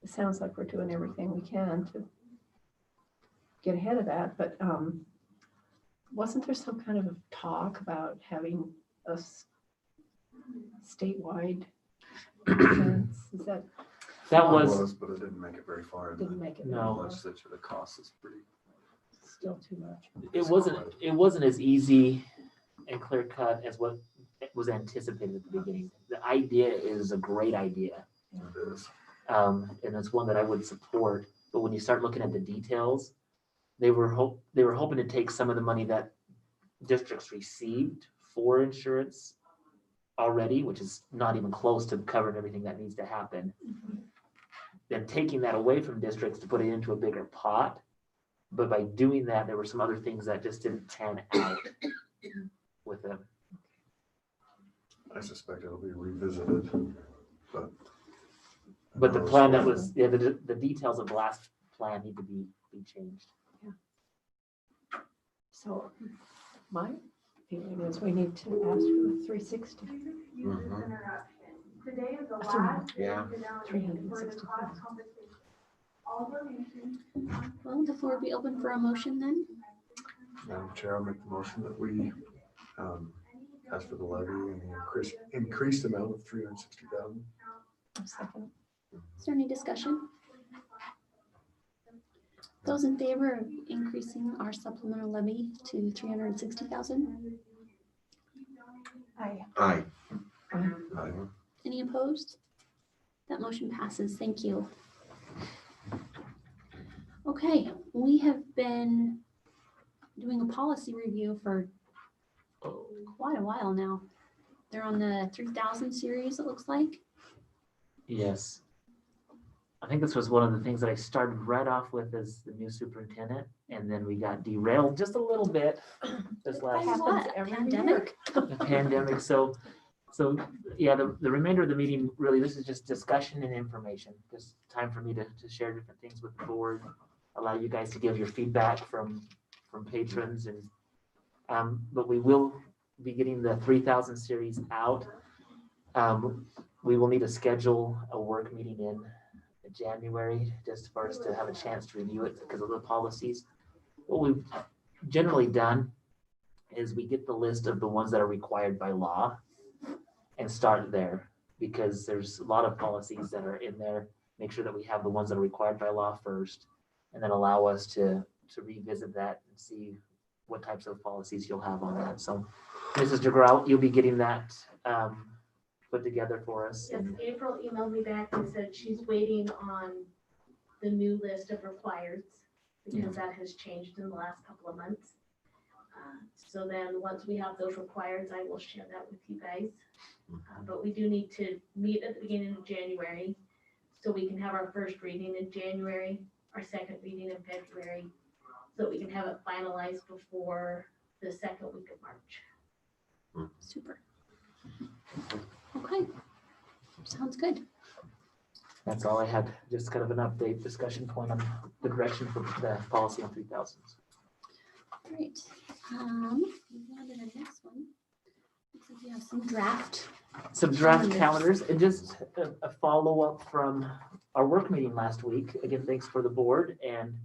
It sounds like we're doing everything we can to get ahead of that, but wasn't there some kind of a talk about having a statewide insurance? Is that That was, But it didn't make it very far in didn't the make it? No. very far. legislature. The cost is pretty. Still too much. it wasn't as easy and clear cut as what was anticipated at the beginning. The idea is a great idea. It is. And it's one that I would support, but when you start looking at the details, they were hoping to take some of the money that districts received for insurance already, which is not even close to covering everything that needs to happen. Then taking that away from districts to put it into a bigger pot. But by doing that, there were some other things that just didn't pan out with them. I suspect it'll be revisited, but. But the plan that was, the details of the last plan need to be changed. So my feeling is we need to ask for the 360. Today is the That's a lot. Yeah. 360. Well, the floor will be open for a motion then. Madam Chair, I'll make the motion that we As for the levy and the increased amount of 360,000. Second. Is there any discussion? Those in favor of increasing our supplemental levy to 360,000? Aye. Aye. Any opposed? That motion passes. Thank you. Okay, we have been doing a policy review for quite a while now. They're on the 3000 series, it looks like. Yes. I think this was one of the things that I started right off with as the new superintendent, and then we got derailed just a little bit this last happens What, every pandemic? pandemic. So yeah, the remainder of the meeting, really, this is just discussion and information. Just time for me to share different things with the board, allow you guys to give your feedback from patrons, and but we will be getting the 3000 series out. We will need to schedule a work meeting in January just for us to have a chance to review it because of the policies. What we've generally done is we get the list of the ones that are required by law and start there, because there's a lot of policies that are in there. Make sure that we have the ones that are required by law first, and then allow us to revisit that and see what types of policies you'll have on that. So Mrs. DeGraw, you'll be getting that put together for us. Yes, April emailed me back and said she's waiting on the new list of requireds because that has changed in the last couple of months. So then once we have those requireds, I will share that with you guys. But we do need to meet at the beginning of January so we can have our first reading in January, our second reading in February, so that we can have it finalized before the second week of March. Super. Okay, sounds good. That's all I had, just kind of an update discussion point on the direction for the policy on 3000s. Great. Moving on to the next one. Looks like we have some draft. Some draft calendars, and just a follow-up from our work meeting last week. Again, thanks for the board, and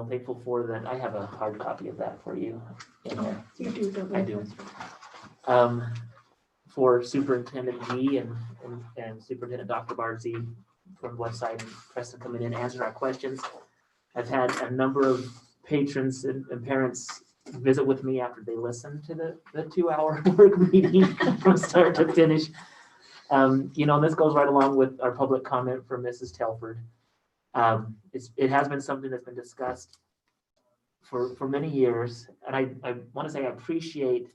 thankful for that. I have a hard copy of that for you in here. You do, don't I you? do. For Superintendent G and Superintendent Dr. Barzy from Westside and Preston coming in, answering our questions. I've had a number of patrons and parents visit with me after they listen to the 2-hour work meeting from start to finish. This goes right along with our public comment from Mrs. Telford. It has been something that's been discussed for many years, and I want to say I appreciate,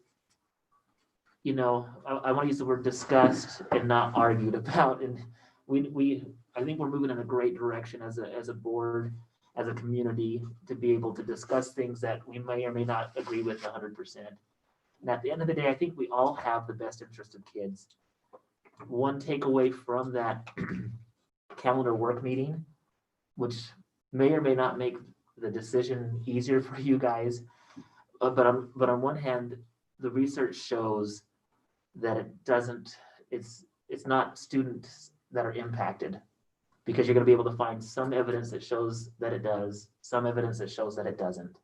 I want to use the word discussed and not argued about, and I think we're moving in a great direction as a board, as a community, to be able to discuss things that we may or may not agree with 100%. And at the end of the day, I think we all have the best interest of kids. One takeaway from that calendar work meeting, which may or may not make the decision easier for you guys, but on one hand, the research shows that it's not students that are impacted, because you're going to be able to find some evidence that shows that it does, some evidence that shows that it doesn't.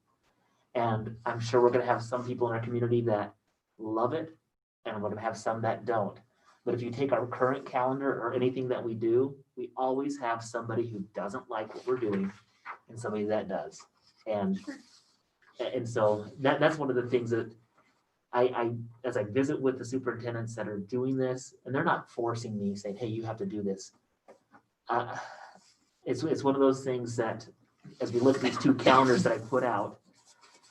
And I'm sure we're going to have some people in our community that love it, and we're going to have some that don't. But if you take our current calendar or anything that we do, we always have somebody who doesn't like what we're doing and somebody that does. And so that's one of the things that I as I visit with the superintendents that are doing this, and they're not forcing me, saying, hey, you have to do this. It's one of those things that, as we look at these 2 calendars that I put out,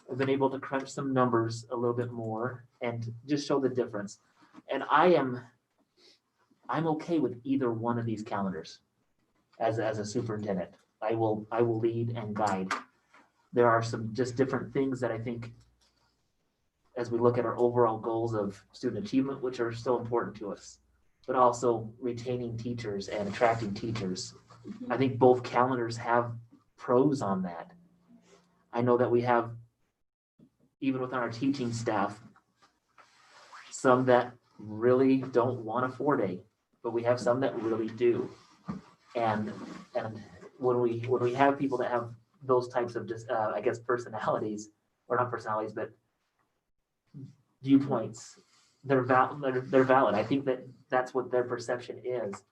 I've been able to crunch some numbers a little bit more and just show the difference. And I'm okay with either one of these calendars as a superintendent. I will lead and guide. There are some just different things that I think, as we look at our overall goals of student achievement, which are still important to us, but also retaining teachers and attracting teachers. I think both calendars have pros on that. I know that we have, even within our teaching staff, some that really don't want a 4-day, but we have some that really do. And when we have people that have those types of personalities, or not personalities, but viewpoints. They're valid. I think that that's what their perception is.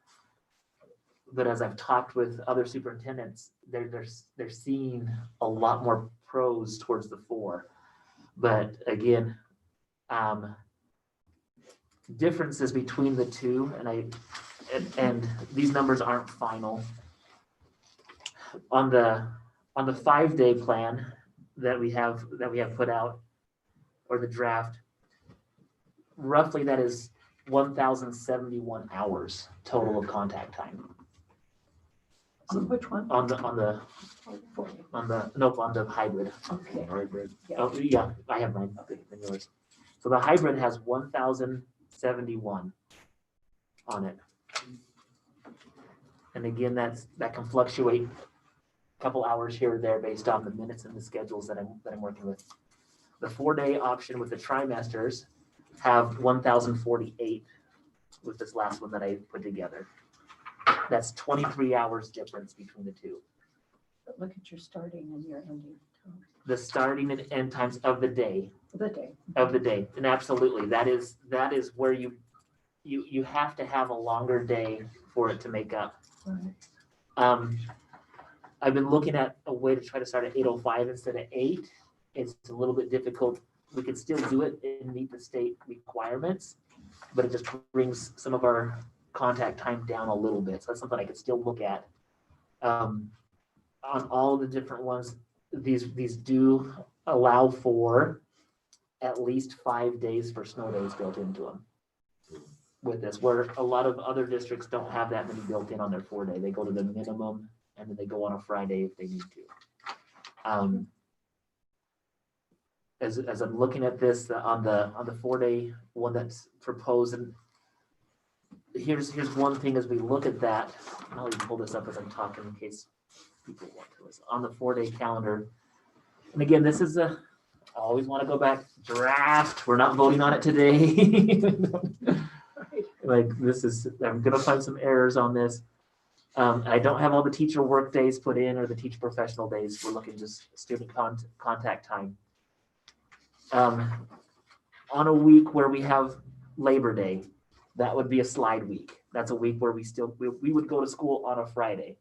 But as I've talked with other superintendents, they're seeing a lot more pros towards the 4. But again, differences between the two, and these numbers aren't final. On the 5-day plan that we have put out, or the draft, roughly that is 1,071 hours total of contact time. On which one? On the hybrid. Okay. Hybrid. Oh, yeah, I have mine than yours. So the hybrid has 1,071 on it. And again, that can fluctuate a couple hours here or there based on the minutes and the schedules that I'm working with. The 4-day option with the trimesters have 1,048 with this last one that I put together. That's 23 hours difference between the two. But look at your starting and your ending. The starting and end times of the day. The day. And absolutely, that is where you have to have a longer day for it to make up. Right. I've been looking at a way to try to start at 8:05 instead of 8. It's a little bit difficult. We could still do it and meet the state requirements, but it just brings some of our contact time down a little bit. So that's something I could still look at. On all the different ones, these do allow for at least 5 days for snow days built into them. With this, where a lot of other districts don't have that many built in on their 4-day. They go to the minimum and then they go on a Friday if they need to. As I'm looking at this on the 4-day one that's proposed, and here's one thing as we look at that. I'll even pull this up as I'm talking in case people want to listen. On the 4-day calendar, and again, this is I always want to go back draft. We're not voting on it today. Like I'm gonna find some errors on this. I don't have all the teacher work days put in or the teacher professional days. We're looking just student contact time. On a week where we have Labor Day, that would be a slide week. That's a week where we would go to school on a Friday.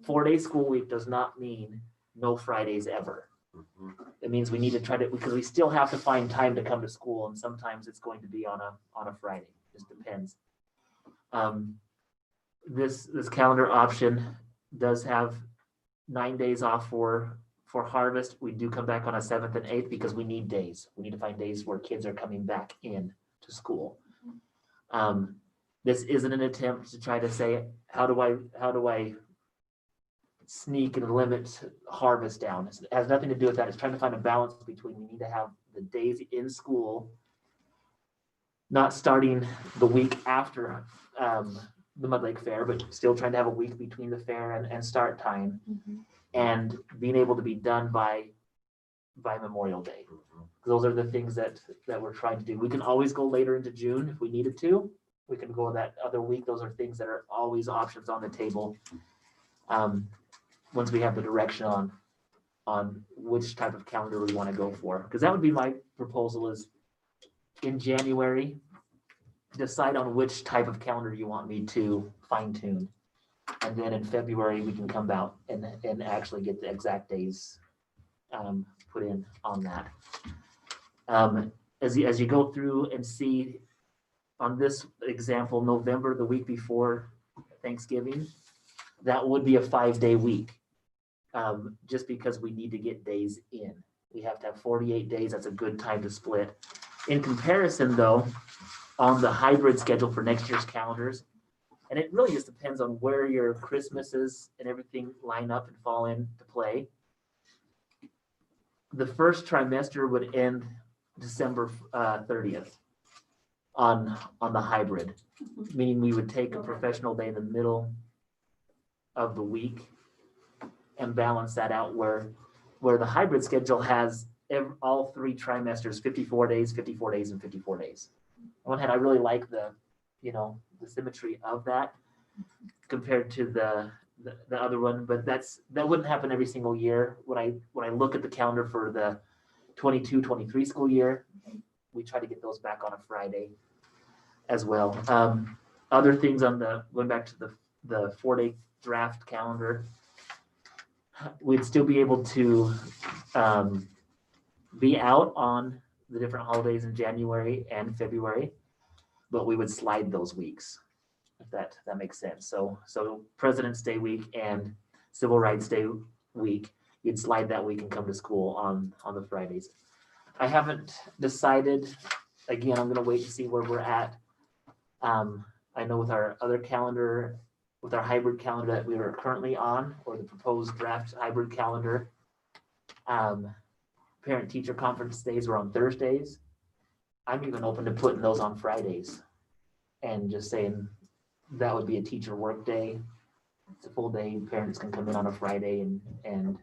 4-day school week does not mean no Fridays ever. It means we need to try to, because we still have to find time to come to school, and sometimes it's going to be on a Friday. Just depends. This calendar option does have 9 days off for harvest. We do come back on a 7th and 8th because we need days. We need to find days where kids are coming back in to school. This isn't an attempt to try to say, how do I sneak and limit harvest down? It has nothing to do with that. It's trying to find a balance between, we need to have the days in school, not starting the week after the Mud Lake Fair, but still trying to have a week between the fair and start time, and being able to be done by Memorial Day. Those are the things that we're trying to do. We can always go later into June if we needed to. We can go that other week. Those are things that are always options on the table. Once we have the direction on which type of calendar we want to go for, because that would be my proposal is in January, decide on which type of calendar you want me to fine tune. And then in February, we can come out and actually get the exact days put in on that. As you go through and see on this example, November, the week before Thanksgiving, that would be a 5-day week. Just because we need to get days in. We have to have 48 days. That's a good time to split. In comparison though, on the hybrid schedule for next year's calendars, and it really just depends on where your Christmases and everything line up and fall into play. The first trimester would end December 30th on the hybrid, meaning we would take a professional day in the middle of the week and balance that out where the hybrid schedule has all 3 trimesters, 54 days, 54 days, and 54 days. On one hand, I really like the symmetry of that compared to the other one, but that wouldn't happen every single year. When I look at the calendar for the 22-23 school year, we try to get those back on a Friday as well. Other things on going back to the 4-day draft calendar, we'd still be able to be out on the different holidays in January and February, but we would slide those weeks, if that makes sense. So President's Day week and Civil Rights Day week, you'd slide that week and come to school on the Fridays. I haven't decided. Again, I'm gonna wait to see where we're at. I know with our other calendar, with our hybrid calendar that we are currently on, or the proposed draft hybrid calendar, parent-teacher conference days are on Thursdays. I'm even open to putting those on Fridays and just saying that would be a teacher work day. It's a full day. Parents can come in on a Friday and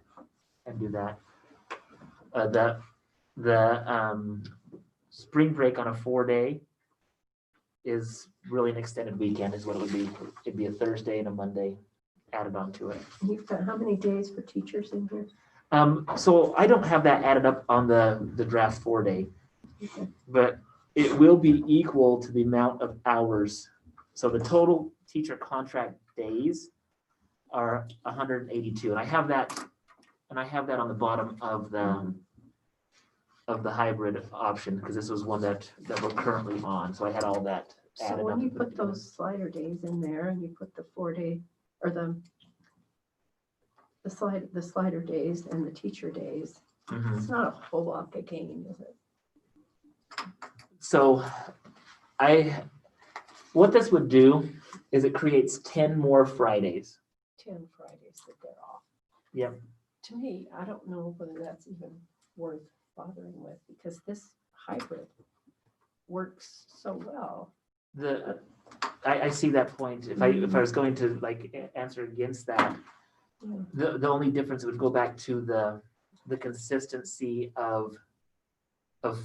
do that. The spring break on a 4-day is really an extended weekend is what it would be. It'd be a Thursday and a Monday added onto it. You've got how many days for teachers in here? So I don't have that added up on the draft 4-day, Okay. but it will be equal to the amount of hours. So the total teacher contract days are 182, and I have that on the bottom of the hybrid option, because this was one that we're currently on. So I had all that So added when up. you put those slider days in there and you put the 4-day or the slider days and the teacher days, Mhm. it's not a whole lot of gain, is it? So what this would do is it creates 10 more Fridays. 10 Fridays that they're off. Yep. To me, I don't know whether that's even worth bothering with, because this hybrid works so well. I see that point. If I was going to answer against that, Yeah. the only difference would go back to the consistency of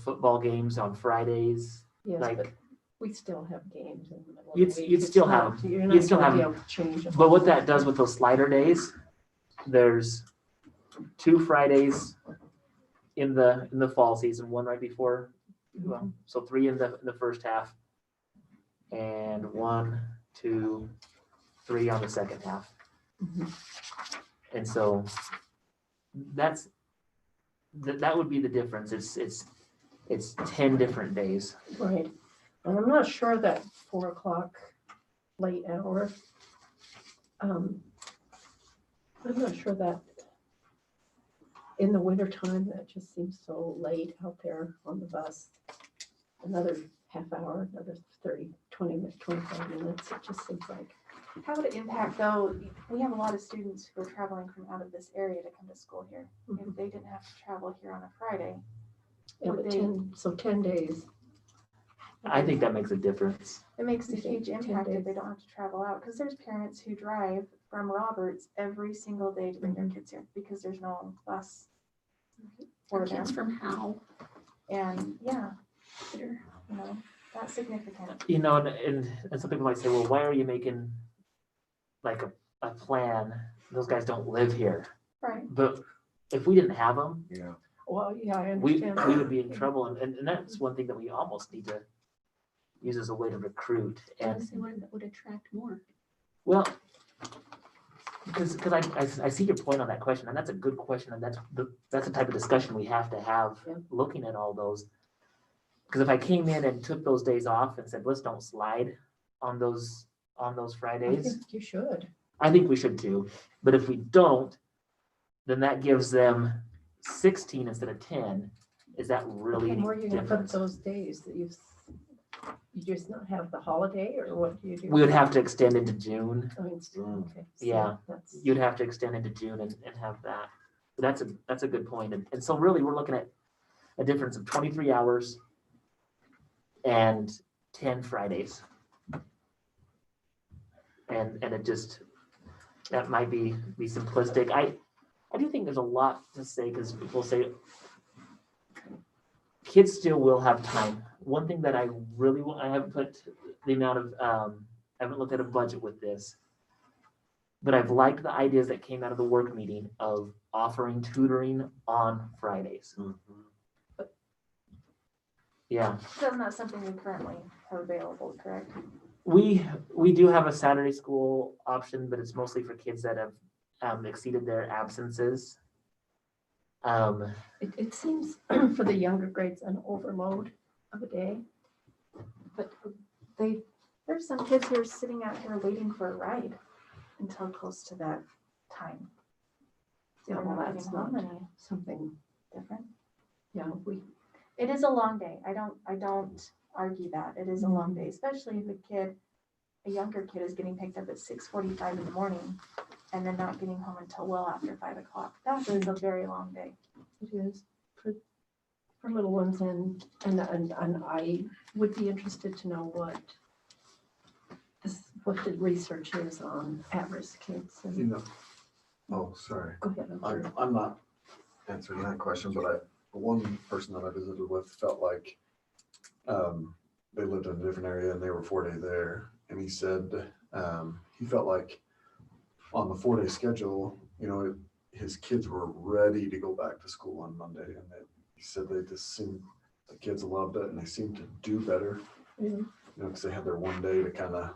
football games on Fridays. Yes, Like- but we still have games in the middle of the You'd- week. you'd It's still not- have- You're you'd not still gonna be have- able to change it. But what that does with those slider days, there's 2 Fridays in the fall season, one right before, well, so 3 in the first half, and 1, 2, 3 on the second half. Mhm. And so that would be the difference. It's 10 different days. Right, and I'm not sure that 4 o'clock late hour. I'm not sure that in the winter time, that just seems so late out there on the bus. Another half hour, another 30, 20 minutes, 25 minutes, it just seems like. How would it impact though? We have a lot of students who are traveling from out of this area to come to school here. If they didn't have to travel here on a Friday, Yeah, Would but they- 10 days. I think that makes a difference. it makes a You think huge 10 impact if days? they don't have to travel out. Because there's parents who drive from Roberts every single day to bring their kids here because there's no bus for them. Kids from Howe. And yeah, They're- that's significant. And some people might say, well, why are you making like a plan? Those guys don't live here. Right. But if we didn't have them, Yeah. Well, yeah, I we understand. would be in trouble. And that's one thing that we almost need to use as a way to recruit. I And would say one that would attract more. well, because I see your point on that question, and that's a good question, and that's the type of discussion we have to have Yeah. looking at all those. Because if I came in and took those days off and said, let's don't slide on those I Fridays, think you should. I think we should too. But if we don't, then that gives them 16 instead of 10. Is that really And any where are you gonna put difference? those days that you just not have the holiday, or what do you do? We would have to extend into June. I mean, okay. so Yeah. that's- You'd have to extend into June and have that. But that's a good point. And so really, we're looking at a difference of 23 hours and 10 Fridays. And it just, that might be simplistic. I do think there's a lot to say, because people say kids still will have time. One thing that I really want, I haven't put the amount of, I haven't looked at a budget with this, but I've liked the ideas that came out of the work meeting of offering tutoring on Fridays. Yeah. That's not something we currently have available, correct? We do have a Saturday school option, but it's mostly for kids that have exceeded their absences. It seems for the younger grades an overload of a day. But there's some kids who are sitting out here waiting for a ride until close to that time. Yeah, They're well, not that's getting home not any something, different. yeah, It is a long day. I don't argue that. It is a long day, especially if a younger kid is getting picked up at 6:45 in the morning and then not getting home until well after 5 o'clock. That is a very long day. it is for little ones, and I would be interested to know what the research is on at-risk kids. You And know, oh, sorry. go ahead. I'm not answering that question, but one person that I visited with felt like they lived in a different area and they were 4 days there. And he said he felt like on the 4-day schedule, his kids were ready to go back to school on Monday. And he said they just seemed, the kids loved it and they seemed to do better, Yeah. because they had their 1 day to kind of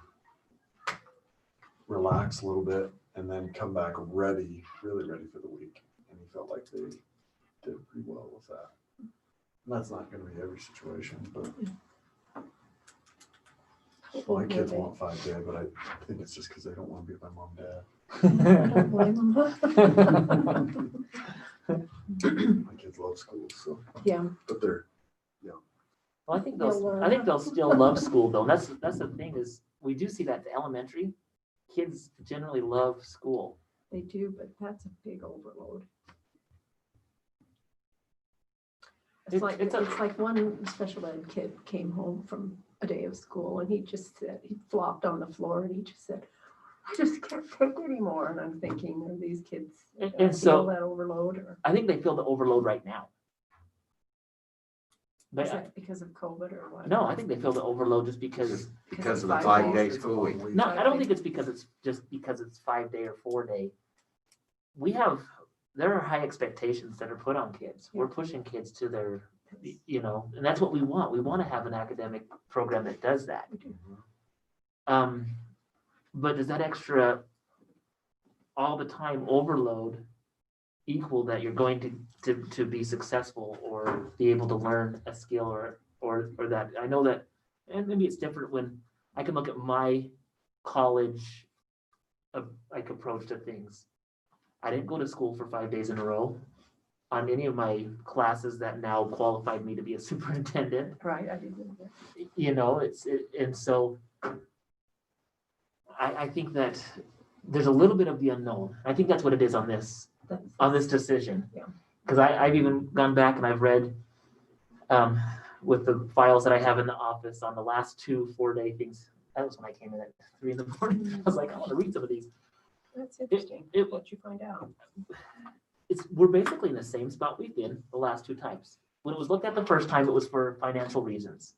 relax a little bit and then come back really ready for the week. And he felt like they did pretty well with that. And that's not going to be every situation, but my kids want 5 day, but I think it's just because they don't want to be with my mom and dad. I don't blame them. My kids love school, so, Yeah, but they're, Well, I think They'll I think they'll still love school though. That's the thing is we do see that at the elementary. Kids generally love school. they do, but that's a big overload. It's It's like one special ed kid came home from a day of school and he just said, he flopped on the floor and he just said, I just can't take anymore. And I'm thinking, are these kids And feel so that overload, or I think they feel the overload right now. But is that because of COVID or what? no, I think they feel the overload just because. Because of the 5 5-day days? school week. No, I don't think it's because it's just because it's 5 day or 4 day. There are high expectations that are put on kids. We're pushing kids to their, and that's what we want. We want to have an academic program that does that. But does that extra all the time overload equal that you're going to be successful or be able to learn a skill or that? I know that, and maybe it's different when I can look at my college approach to things. I didn't go to school for 5 days in a row on any of my classes that now qualified me to be a superintendent. Right, I did that. And so I think that there's a little bit of the unknown. I think that's what it is on this decision. Yeah. Because I've even gone back and I've read with the files that I have in the office on the last 2 4-day things. That was when I came in at 3 in the morning. I was like, I want to read some of these. That's interesting. What'd you find out? We're basically in the same spot we've been the last 2 times. When it was looked at the first time, it was for financial reasons.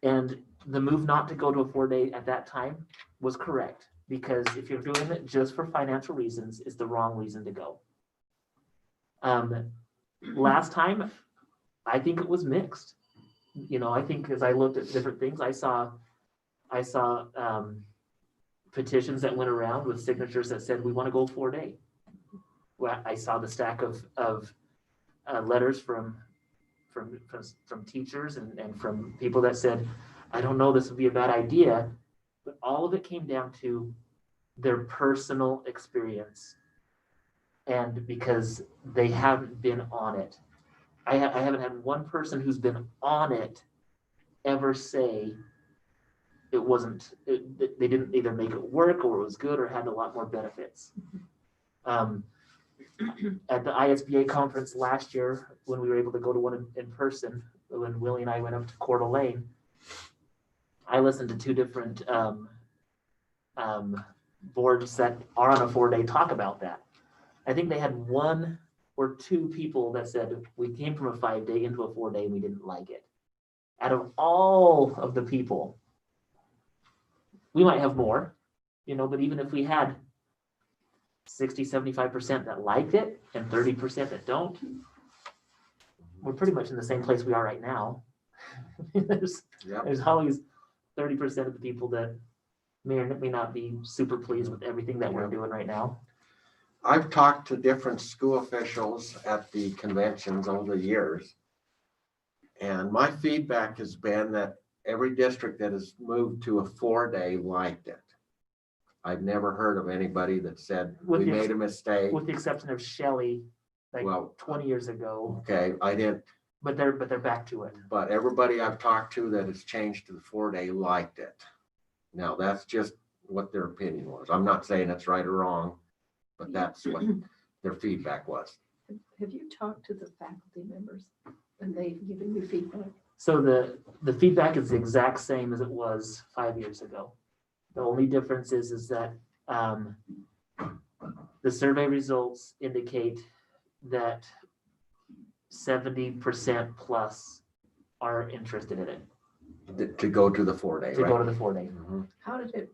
And the move not to go to a 4-day at that time was correct, because if you're doing it just for financial reasons, it's the wrong reason to go. Last time, I think it was mixed. I think as I looked at different things, I saw petitions that went around with signatures that said we want to go 4-day. Well, I saw the stack of letters from teachers and from people that said, I don't know, this would be a bad idea, but all of it came down to their personal experience, and because they haven't been on it. I haven't had one person who's been on it ever say it wasn't, they didn't either make it work or it was good or had a lot more benefits. At the ISBA conference last year, when we were able to go to one in person, when Willie and I went up to Coeur d'Alene, I listened to 2 different boards that are on a 4-day talk about that. I think they had 1 or 2 people that said we came from a 5-day into a 4-day and we didn't like it. Out of all of the people, we might have more, but even if we had 60, 75% that liked it and 30% that don't, we're pretty much in the same place we are right now. There's Yep. there's always 30% of the people that may or may not be super pleased with everything that we're doing right now. I've talked to different school officials at the conventions over the years. And my feedback has been that every district that has moved to a 4-day liked it. I've never heard of anybody that said, With we the made a mistake. With the exception of Shelley, like Well, 20 years ago, okay, I didn't, but they're back to it. but everybody I've talked to that has changed to the 4-day liked it. Now, that's just what their opinion was. I'm not saying it's right or wrong, but that's what their feedback was. Have you talked to the faculty members and they've given you feedback? So the feedback is the exact same as it was 5 years ago. The only difference is that the survey results indicate that 70% plus are interested in it, To go to the 4-day, to go right? to the 4-day. Mhm. How did it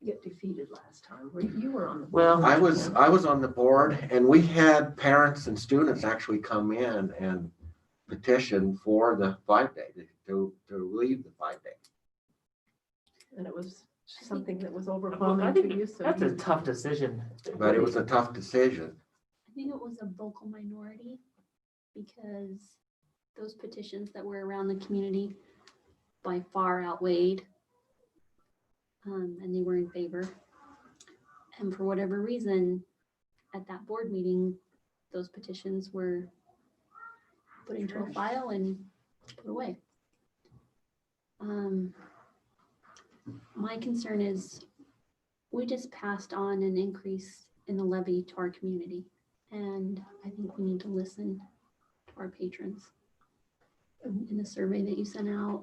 get defeated last time? You were on the. Well, I was on the board and we had parents and students actually come in and petition for the 5-day, to leave the 5-day. And it was something that was I overwhelming to think you, so that's a you, tough decision. But it was a tough decision. I think it was a vocal minority because those petitions that were around the community by far outweighed, and they were in favor. And for whatever reason, at that board meeting, those petitions were put into a file and put away. My concern is we just passed on an increase in the levy to our community. And I think we need to listen to our patrons. In the survey that you sent out,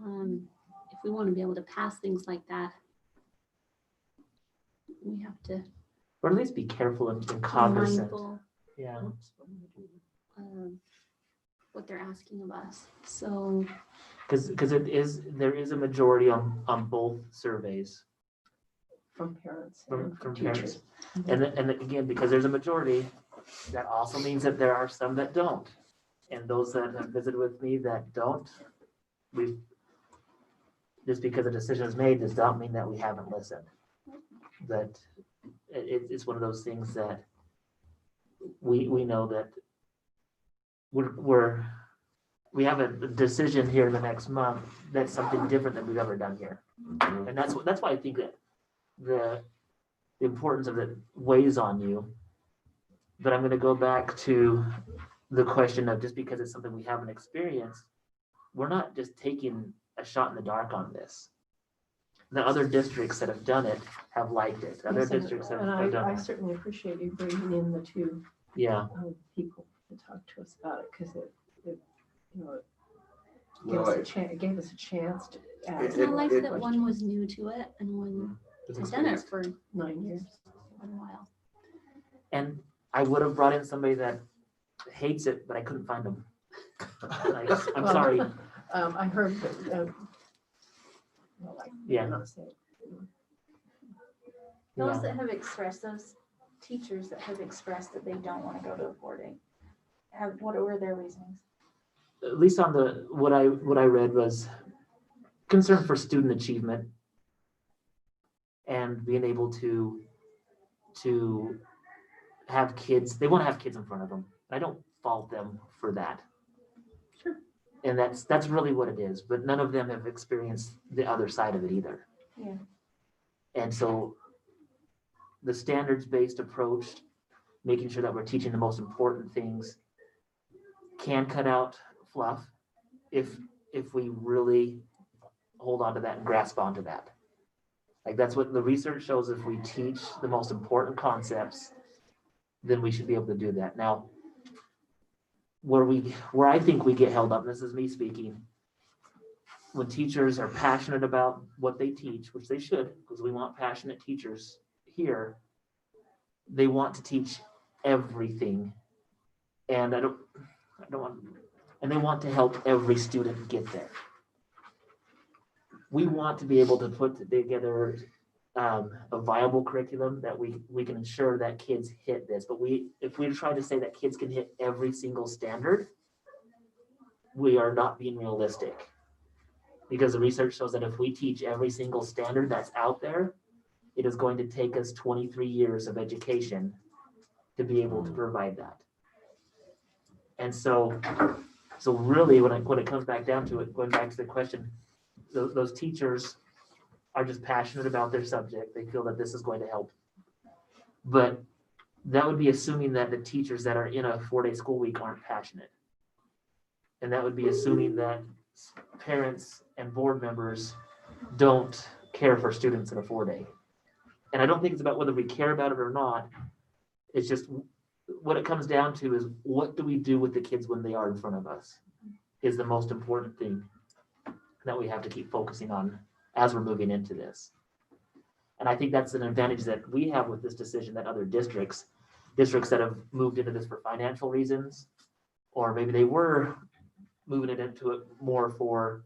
if we want to be able to pass things like that, we have to Or at least be careful and be cognizant. mindful Yeah. of what they're asking of us. So Because there is a majority on both surveys from parents from and from parents. teachers. And again, because there's a majority, that also means that there are some that don't. And those that have visited with me that don't, just because a decision is made does not mean that we haven't listened. That it's one of those things that we know that we have a decision here in the next month that's something different than we've ever done here. Mhm. And that's why I think that the importance of it weighs on you. But I'm going to go back to the question of just because it's something we haven't experienced, we're not just taking a shot in the dark on this. The other districts that have done it have liked it. Other Yes, and- districts have And done I it. certainly appreciate you bringing in the two Yeah. people to talk to us about it, because it, you know, Well, it gave us a chance to ask I like it- that one was new to it and one has done it for 9 years. a while. And I would have brought in somebody that hates it, but I couldn't find them. I'm Well, sorry. I heard that, well, I Yeah. cannot say it. Those Yeah. that have expressed, those teachers that have expressed that they don't want to go to a 4-day, what were their reasonings? At least on what I read was concern for student achievement and being able to have kids. They want to have kids in front of them. I don't fault them for that. Sure. And that's really what it is. But none of them have experienced the other side of it either. Yeah. And so the standards-based approach, making sure that we're teaching the most important things, can cut out fluff if we really hold on to that and grasp onto that. Like that's what the research shows. If we teach the most important concepts, then we should be able to do that. Now, where I think we get held up, and this is me speaking, when teachers are passionate about what they teach, which they should, because we want passionate teachers here, they want to teach everything. And I don't want, and they want to help every student get there. We want to be able to put together a viable curriculum that we can ensure that kids hit this. But if we try to say that kids can hit every single standard, we are not being realistic. Because the research shows that if we teach every single standard that's out there, it is going to take us 23 years of education to be able to provide that. And so really when it comes back down to it, going back to the question, those teachers are just passionate about their subject. They feel that this is going to help. But that would be assuming that the teachers that are in a 4-day school week aren't passionate. And that would be assuming that parents and board members don't care for students in a 4-day. And I don't think it's about whether we care about it or not. It's just what it comes down to is what do we do with the kids when they are in front of us is the most important thing that we have to keep focusing on as we're moving into this. And I think that's an advantage that we have with this decision that other districts that have moved into this for financial reasons, or maybe they were moving it into it more for,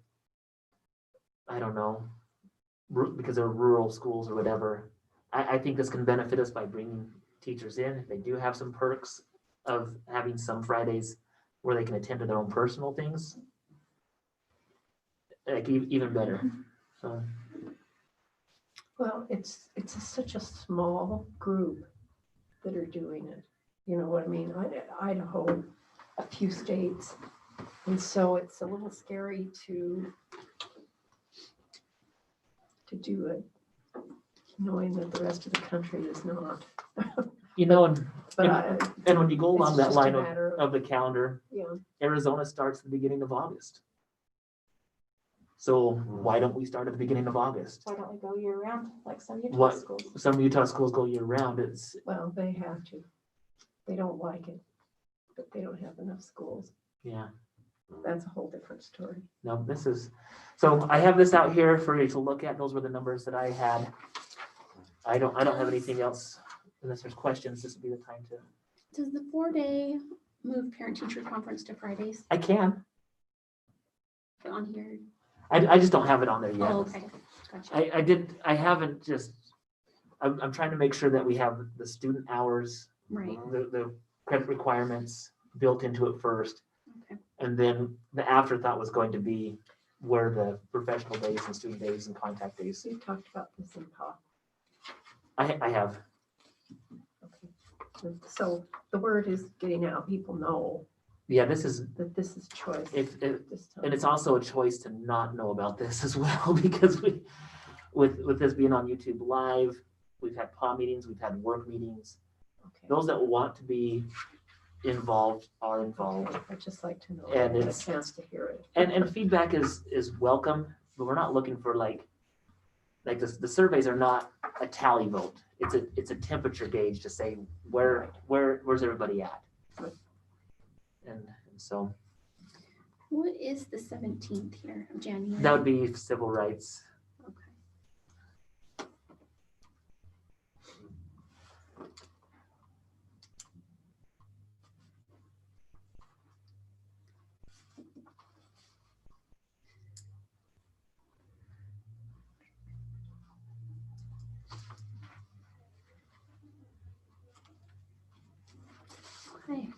I don't know, because they're rural schools or whatever. I think this can benefit us by bringing teachers in. They do have some perks of having some Fridays where they can attend to their own personal things. Like even better. So. Well, it's such a small group that are doing it. You know what I mean? Idaho, a few states. And so it's a little scary to do it, knowing that the rest of the country is not. You know, and when you go along it's that just a line matter of the calendar, Yeah. Arizona starts at the beginning of August. So why don't we start at the beginning of August? Why don't we go year round like some Utah What- schools? Some Utah schools go year round. Well, they have to. They don't like it, but they don't have enough schools. Yeah. That's a whole different story. No, so I have this out here for you to look at. Those were the numbers that I had. I don't have anything else unless there's questions. This would be the time to. Does the 4-day move parent-teacher conference to Fridays I can. on here? I just don't have it on there yet. Oh, okay. Gotcha. I'm trying to make sure that we have the student hours, Right. the credit requirements built into it first. Okay. And then the afterthought was going to be where the professional days and student days and contact days. You talked about this in POP. I have. Okay. So the word is getting out. People know Yeah, this is, that this is choice. If- this time. and it's also a choice to not know about this as well, because with this being on YouTube Live, we've had PA meetings, we've had work meetings. Okay. Those that want to be involved are involved. I'd just like to know. And I had a it's- chance to hear it. And feedback is welcome, but we're not looking for like the surveys are not a tally vote. It's a temperature gauge to say where's everybody at. Right. And so What is the 17th here of January? that would be civil rights. Okay. Okay.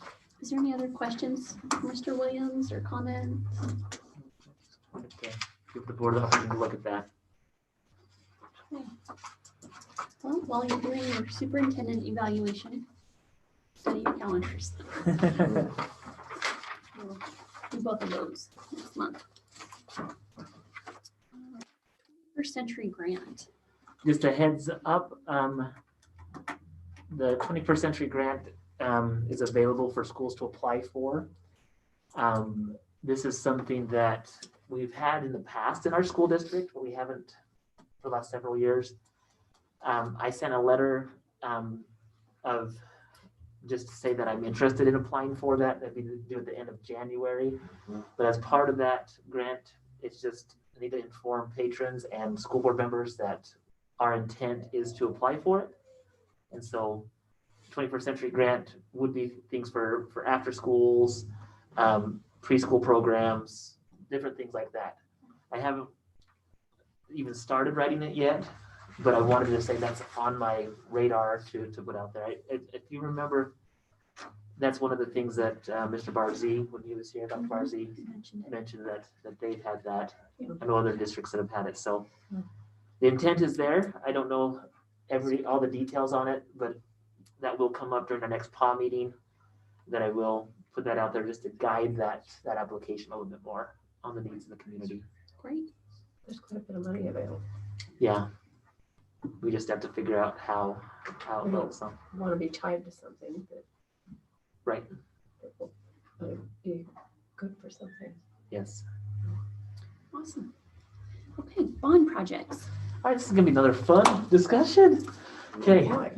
Is there any other questions, Mr. Williams, or comments? Give the board the opportunity to look at that. Okay. Well, while you're doing your superintendent evaluation, study your calendars. We'll do both of those next month. First Century Grant. Just a heads up, the 21st Century Grant is available for schools to apply for. This is something that we've had in the past in our school district, but we haven't for the last several years. I sent a letter of just to say that I'm interested in applying for that. That'd be due at the end of January. But as part of that grant, it's just I need to inform patrons and school board members that our intent is to apply for it. And so 21st Century Grant would be things for after schools, preschool programs, different things like that. I haven't even started writing it yet, but I wanted to say that's on my radar to put out there. If you remember, that's one of the things that Mr. Barzee, when he was here, Dr. Mhm. Barzee Mentioned it. mentioned that they've had that. Yeah. I know other districts that have had it. So Hmm. the intent is there. I don't know all the details on it, but that will come up during the next PA meeting. That I will put that out there just to guide that application a little bit more on the needs of the community. Great. There's quite a bit of money available. Yeah. We just have to figure out how it Yeah. looks. So, Want to be tied to something that right. will be good for something. Yes. Awesome. Okay, bond projects. All right, this is gonna be another fun discussion. Okay, Boy,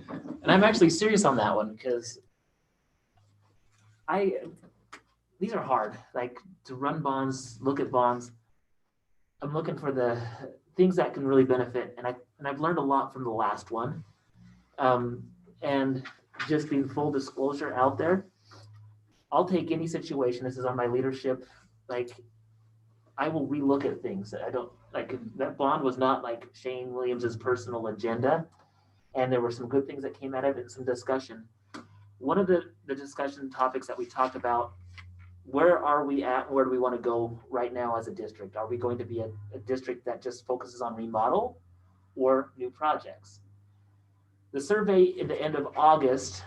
and I'm actually serious on that one because these are hard. Like to run bonds, look at bonds. I'm looking for the things that can really benefit, and I've learned a lot from the last one. And just being full disclosure out there, I'll take any situation. This is on my leadership. Like I will relook at things. I don't like that bond was not like Shane Williams's personal agenda, and there were some good things that came out of it and some discussion. One of the discussion topics that we talked about, where are we at? Where do we want to go right now as a district? Are we going to be a district that just focuses on remodel or new projects? The survey in the end of August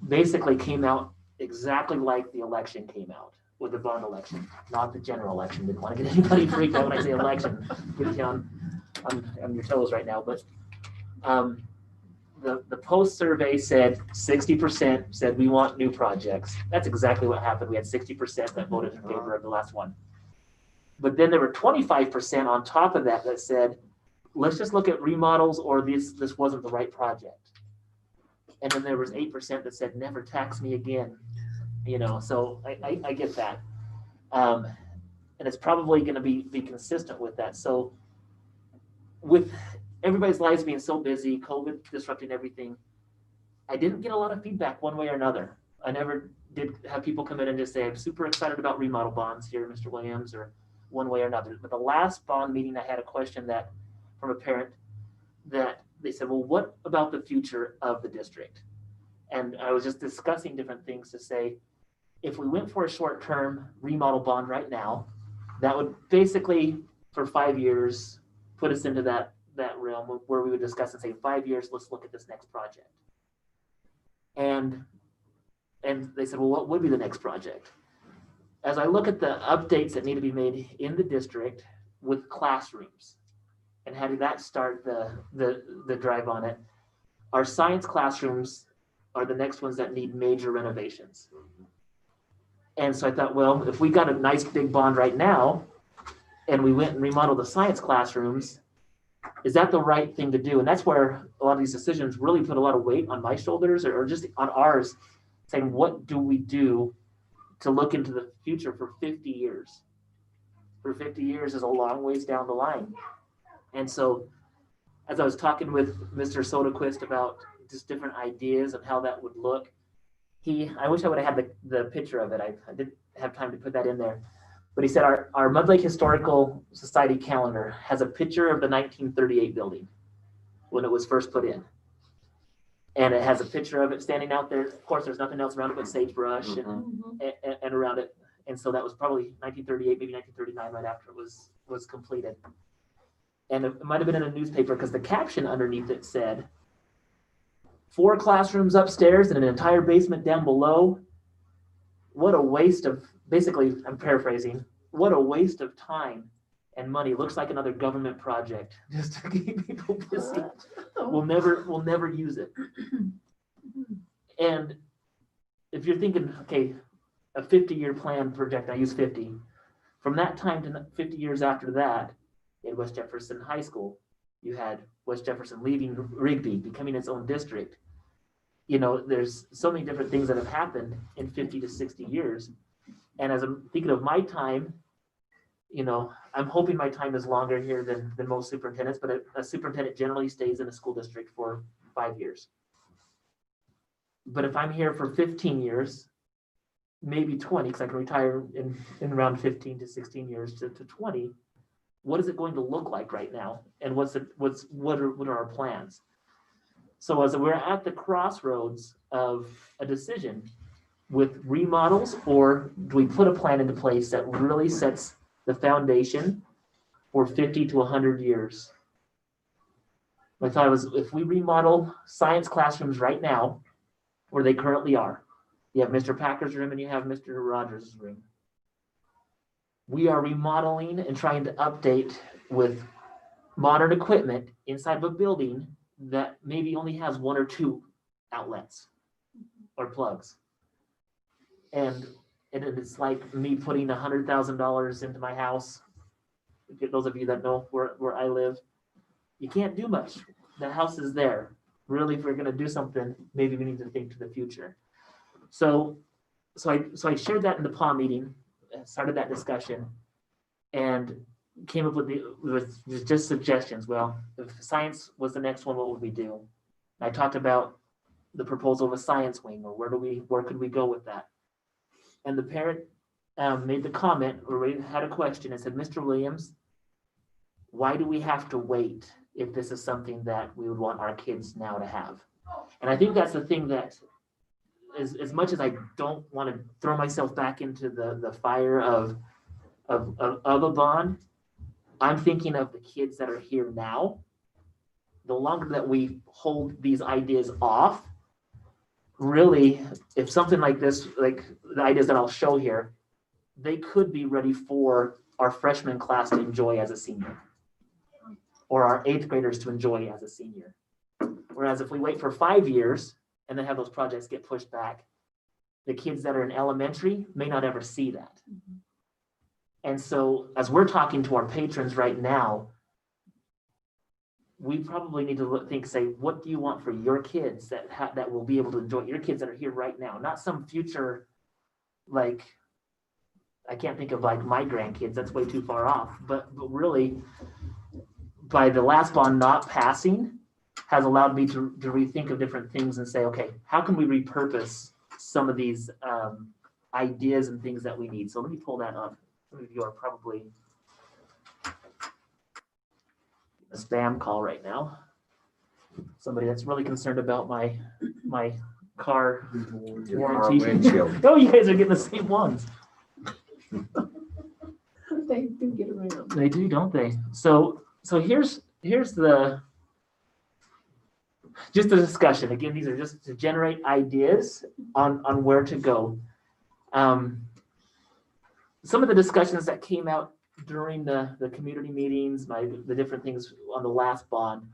basically came out exactly like the election came out with the bond election, not the general election. Didn't want to get anybody freaked out when I say election. Get you on your toes right now. But the post survey said 60% said we want new projects. That's exactly what happened. We had 60% that voted in favor of the last one. But then there were 25% on top of that said, let's just look at remodels or this wasn't the right project. And then there was 8% that said never tax me again. You know, so I get that. And it's probably going to be consistent with that. So with everybody's lives being so busy, COVID disrupting everything, I didn't get a lot of feedback one way or another. I never did have people come in and just say, I'm super excited about remodel bonds here, Mr. Williams, or one way or another. But the last bond meeting, I had a question that from a parent that they said, well, what about the future of the district? And I was just discussing different things to say, if we went for a short-term remodel bond right now, that would basically, for 5 years, put us into that realm where we would discuss and say, 5 years, let's look at this next project. And they said, well, what would be the next project? As I look at the updates that need to be made in the district with classrooms, and how did that start the drive on it? Our science classrooms are the next ones that need major renovations. And so I thought, well, if we got a nice big bond right now, and we went and remodeled the science classrooms, is that the right thing to do? And that's where a lot of these decisions really put a lot of weight on my shoulders or just on ours, saying, what do we do to look into the future for 50 years? For 50 years is a long ways down the line. And so as I was talking with Mr. Soderquist about just different ideas of how that would look, I wish I would have had the picture of it. I didn't have time to put that in there. But he said our Mud Lake Historical Society calendar has a picture of the 1938 building when it was first put in. And it has a picture of it standing out there. Of course, there's nothing else around it but sagebrush and around it. And so that was probably 1938, maybe 1939, right after it was completed. And it might have been in a newspaper because the caption underneath it said, 4 classrooms upstairs and an entire basement down below. What a waste of, basically, I'm paraphrasing, what a waste of time and money. Looks like another government project just to keep people busy. We'll never use it. And if you're thinking, okay, a 50-year plan project, I use 50. From that time to 50 years after that, in West Jefferson High School, you had West Jefferson leaving Rigby, becoming its own district. You know, there's so many different things that have happened in 50 to 60 years. And as I'm thinking of my time, you know, I'm hoping my time is longer here than most superintendents, but a superintendent generally stays in a school district for 5 years. But if I'm here for 15 years, maybe 20, because I can retire in around 15 to 16 years to 20, what is it going to look like right now? And what are our plans? So as we're at the crossroads of a decision, with remodels, or do we put a plan into place that really sets the foundation for 50 to 100 years? My thought was, if we remodel science classrooms right now, where they currently are, you have Mr. Packer's room and you have Mr. Rogers' room. We are remodeling and trying to update with modern equipment inside of a building that maybe only has 1 or 2 outlets or plugs. And it's like me putting $100,000 into my house. Those of you that know where I live, you can't do much. The house is there. Really, if we're going to do something, maybe we need to think to the future. So I shared that in the PA meeting, started that discussion, and came up with just suggestions. Well, if science was the next one, what would we do? I talked about the proposal of a science wing, or where could we go with that? And the parent made the comment, or had a question, and said, Mr. Williams, why do we have to wait if this is something that we would want our kids now to have? And I think that's the thing that, as much as I don't want to throw myself back into the fire of a bond, I'm thinking of the kids that are here now. The longer that we hold these ideas off, really, if something like this, like the ideas that I'll show here, they could be ready for our freshman class to enjoy as a senior, or our 8th graders to enjoy as a senior. Whereas if we wait for 5 years and then have those projects get pushed back, the kids that are in elementary may not ever see that. And so as we're talking to our patrons right now, we probably need to say, what do you want for your kids that will be able to enjoy, your kids that are here right now, not some future, like, I can't think of like my grandkids, that's way too far off, but really, by the last bond not passing, has allowed me to rethink of different things and say, okay, how can we repurpose some of these ideas and things that we need? So let me pull that up. Some of you are probably a spam call right now. Somebody that's really concerned about my car Your car warranty. windshield. Oh, you guys are getting the same ones. They do get around. They do, don't they? So here's the discussion. Again, these are just to generate ideas on where to go. Some of the discussions that came out during the community meetings, the different things on the last bond,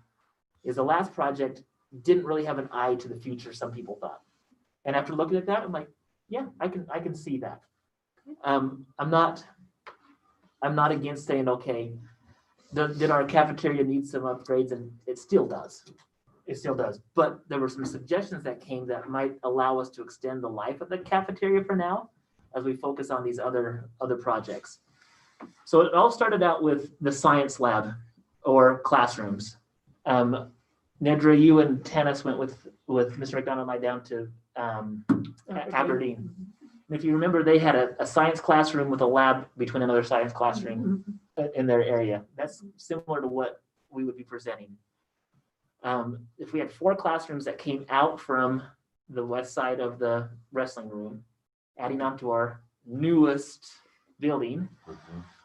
is the last project didn't really have an eye to the future, some people thought. And after looking at that, I'm like, yeah, I can see that. I'm not against saying, okay, did our cafeteria need some upgrades? And it still does. It still does. But there were some suggestions that came that might allow us to extend the life of the cafeteria for now, as we focus on these other projects. So it all started out with the science lab or classrooms. Nedra, you and Tanis went with Mr. McDonald and I down to Aberdeen. And if you remember, they had a science classroom with a lab between another science classroom in their area. That's similar to what we would be presenting. If we had 4 classrooms that came out from the west side of the wrestling room, adding on to our newest building,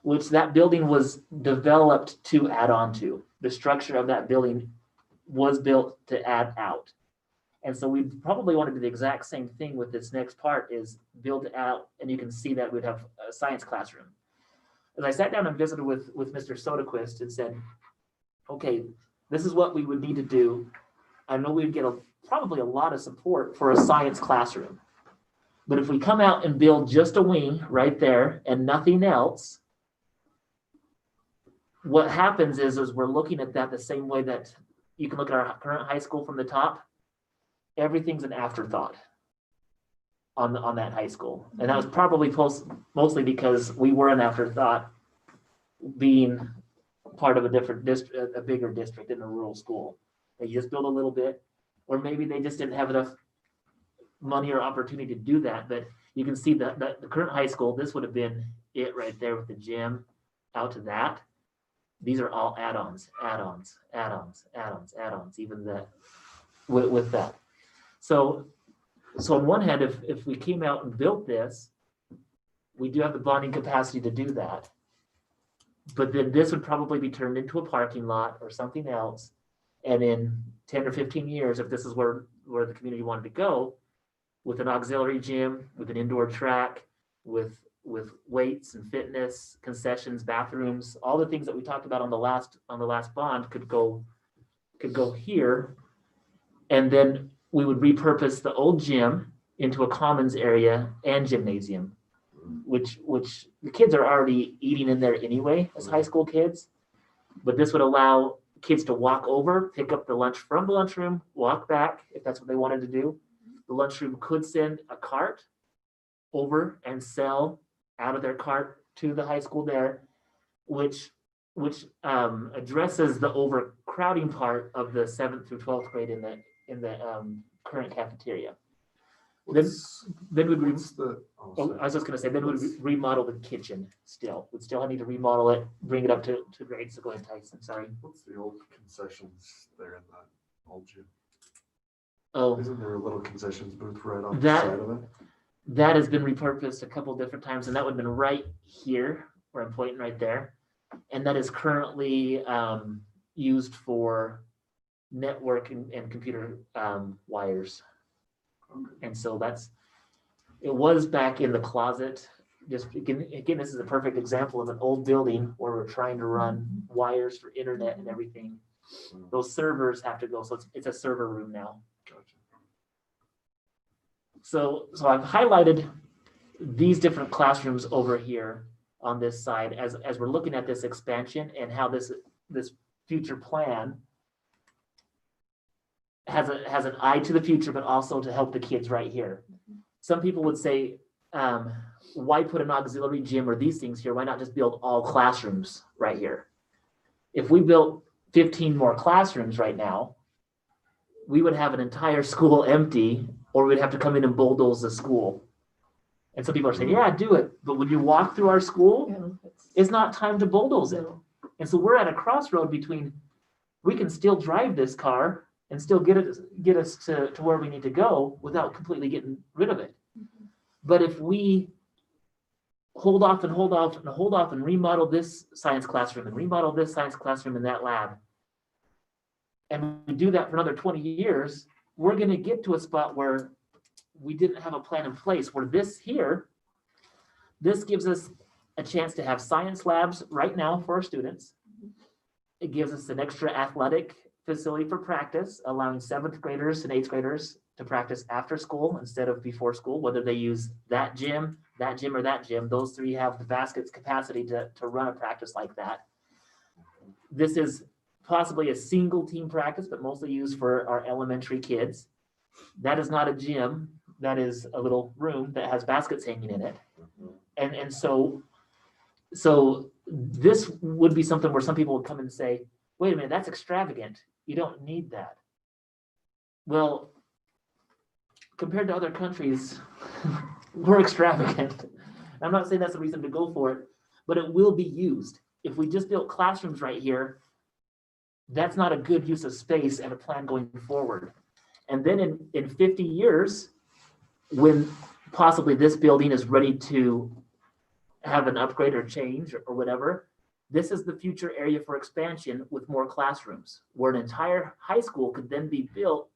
which that building was developed to add on to. The structure of that building was built to add out. And so we probably want to do the exact same thing with this next part, is build out, and you can see that we'd have a science classroom. As I sat down and visited with Mr. Soderquist and said, okay, this is what we would need to do. I know we'd get probably a lot of support for a science classroom. But if we come out and build just a wing right there and nothing else, what happens is we're looking at that the same way that you can look at our current high school from the top. Everything's an afterthought on that high school. And that was probably mostly because we were an afterthought, being part of a different district, a bigger district in a rural school. They just built a little bit, or maybe they just didn't have enough money or opportunity to do that. But you can see that the current high school, this would have been it right there with the gym out to that. These are all add-ons, even with that. So So on one hand, if we came out and built this, we do have the bonding capacity to do that. But then this would probably be turned into a parking lot or something else. And in 10 or 15 years, if this is where the community wanted to go, with an auxiliary gym, with an indoor track, with weights and fitness, concessions, bathrooms, all the things that we talked about on the last bond could go here. And then we would repurpose the old gym into a commons area and gymnasium, which the kids are already eating in there anyway as high school kids. But this would allow kids to walk over, pick up the lunch from the lunchroom, walk back if that's what they wanted to do. The lunchroom could send a cart over and sell out of their cart to the high school there, which addresses the overcrowding part of the 7th through 12th grade in the current cafeteria. Then we'd I was just gonna say, then we'd remodel the kitchen still. We'd still need to remodel it, bring it up to grades. So go ahead, Tyson, sorry. What's the old concessions there in that old gym? Oh, Isn't there a little concessions booth right on the That- side of it? that has been repurposed a couple different times, and that would have been right here, where I'm pointing right there. And that is currently used for network and computer wires. And so it was back in the closet. Just again, this is a perfect example of an old building where we're trying to run wires for internet and everything. Those servers have to go, so it's a server room now. Gotcha. So I've highlighted these different classrooms over here on this side as we're looking at this expansion and how this future plan has an eye to the future, but also to help the kids right here. Some people would say, why put an auxiliary gym or these things here? Why not just build all classrooms right here? If we built 15 more classrooms right now, we would have an entire school empty, or we'd have to come in and bulldoze the school. And some people are saying, yeah, do it. But when you walk through our school, it's not time to bulldoze it. And so we're at a crossroad between, we can still drive this car and still get us to where we need to go without completely getting rid of it. But if we hold off and remodel this science classroom and remodel this science classroom in that lab, and we do that for another 20 years, we're going to get to a spot where we didn't have a plan in place, where this gives us a chance to have science labs right now for our students. It gives us an extra athletic facility for practice, allowing 7th graders and 8th graders to practice after school instead of before school, whether they use that gym, or that gym. Those three have the basket's capacity to run a practice like that. This is possibly a single team practice, but mostly used for our elementary kids. That is not a gym. That is a little room that has baskets hanging in it. And so this would be something where some people would come and say, wait a minute, that's extravagant. You don't need that. Well, compared to other countries, we're extravagant. I'm not saying that's the reason to go for it, but it will be used. If we just built classrooms right here, that's not a good use of space and a plan going forward. And then in 50 years, when possibly this building is ready to have an upgrade or change or whatever, this is the future area for expansion with more classrooms, where an entire high school could then be built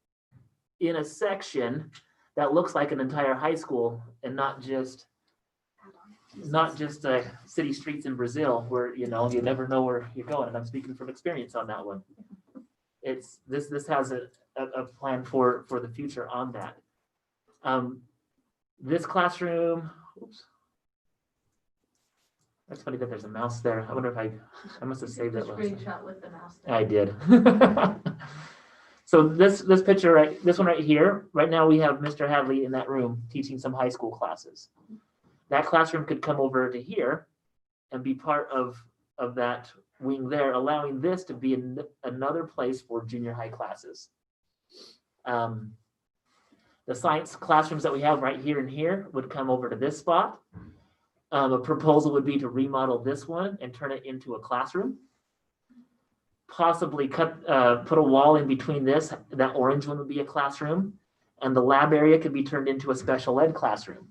in a section that looks like an entire high school, and not just city streets in Brazil where you never know where you're going. And I'm speaking from experience on that one. This has a plan for the future on that. This classroom, oops. That's funny that there's a mouse there. I wonder if I must have saved that last time. Screenshot with the mouse. there. I did. So this picture, this one right here, right now we have Mr. Hadley in that room teaching some high school classes. That classroom could come over to here and be part of that wing there, allowing this to be another place for junior high classes. The science classrooms that we have right here and here would come over to this spot. A proposal would be to remodel this one and turn it into a classroom. Possibly put a wall in between this. That orange one would be a classroom. And the lab area could be turned into a special ed classroom.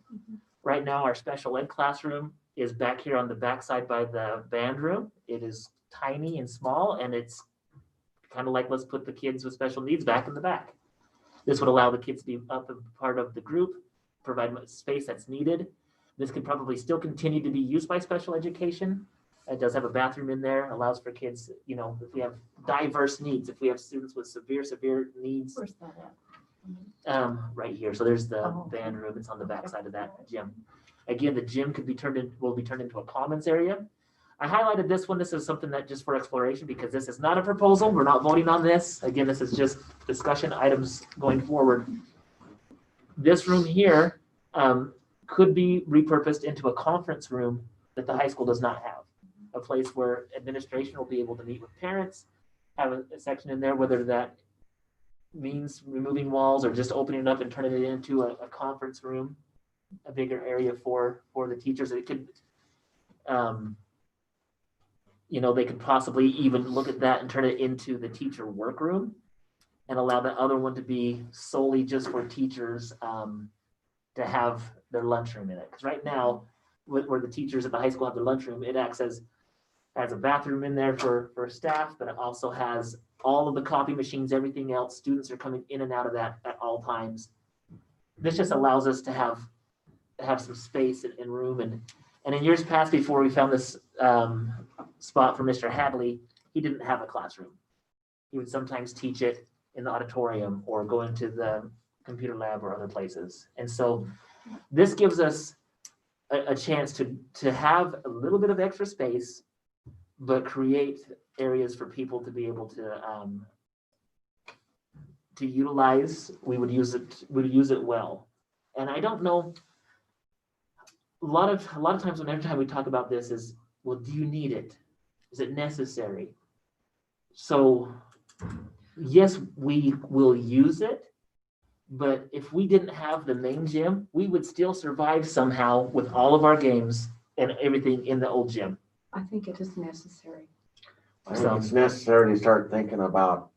Right now, our special ed classroom is back here on the backside by the band room. It is tiny and small, and it's kind of like, let's put the kids with special needs back in the back. This would allow the kids to be up and part of the group, provide space that's needed. This could probably still continue to be used by special education. It does have a bathroom in there, allows for kids, you know, if we have diverse needs, if we have students with severe needs, Where's that at? right here. So there's the Oh, okay. band room. It's on the back side of that gym. Again, the gym could be will be turned into a commons area. I highlighted this one. This is something that just for exploration, because this is not a proposal. We're not voting on this. Again, this is just discussion items going forward. This room here could be repurposed into a conference room that the high school does not have. A place where administration will be able to meet with parents, have a section in there, whether that means removing walls or just opening it up and turning it into a conference room, a bigger area for the teachers. It could, you know, they could possibly even look at that and turn it into the teacher workroom and allow the other one to be solely just for teachers to have their lunchroom in it. Because right now, where the teachers at the high school have their lunchroom, it acts as a bathroom in there for staff, but it also has all of the copy machines, everything else. Students are coming in and out of that at all times. This just allows us to have some space and room. And in years past, before we found this spot for Mr. Hadley, he didn't have a classroom. He would sometimes teach it in the auditorium or go into the computer lab or other places. And so this gives us a chance to have a little bit of extra space, but create areas for people to be able to utilize. We would use it well. And I don't know, a lot of times every time we talk about this is, well, do you need it? Is it necessary? So yes, we will use it, but if we didn't have the main gym, we would still survive somehow with all of our games and everything in the old gym. I think it is necessary. I think it's necessary to start thinking about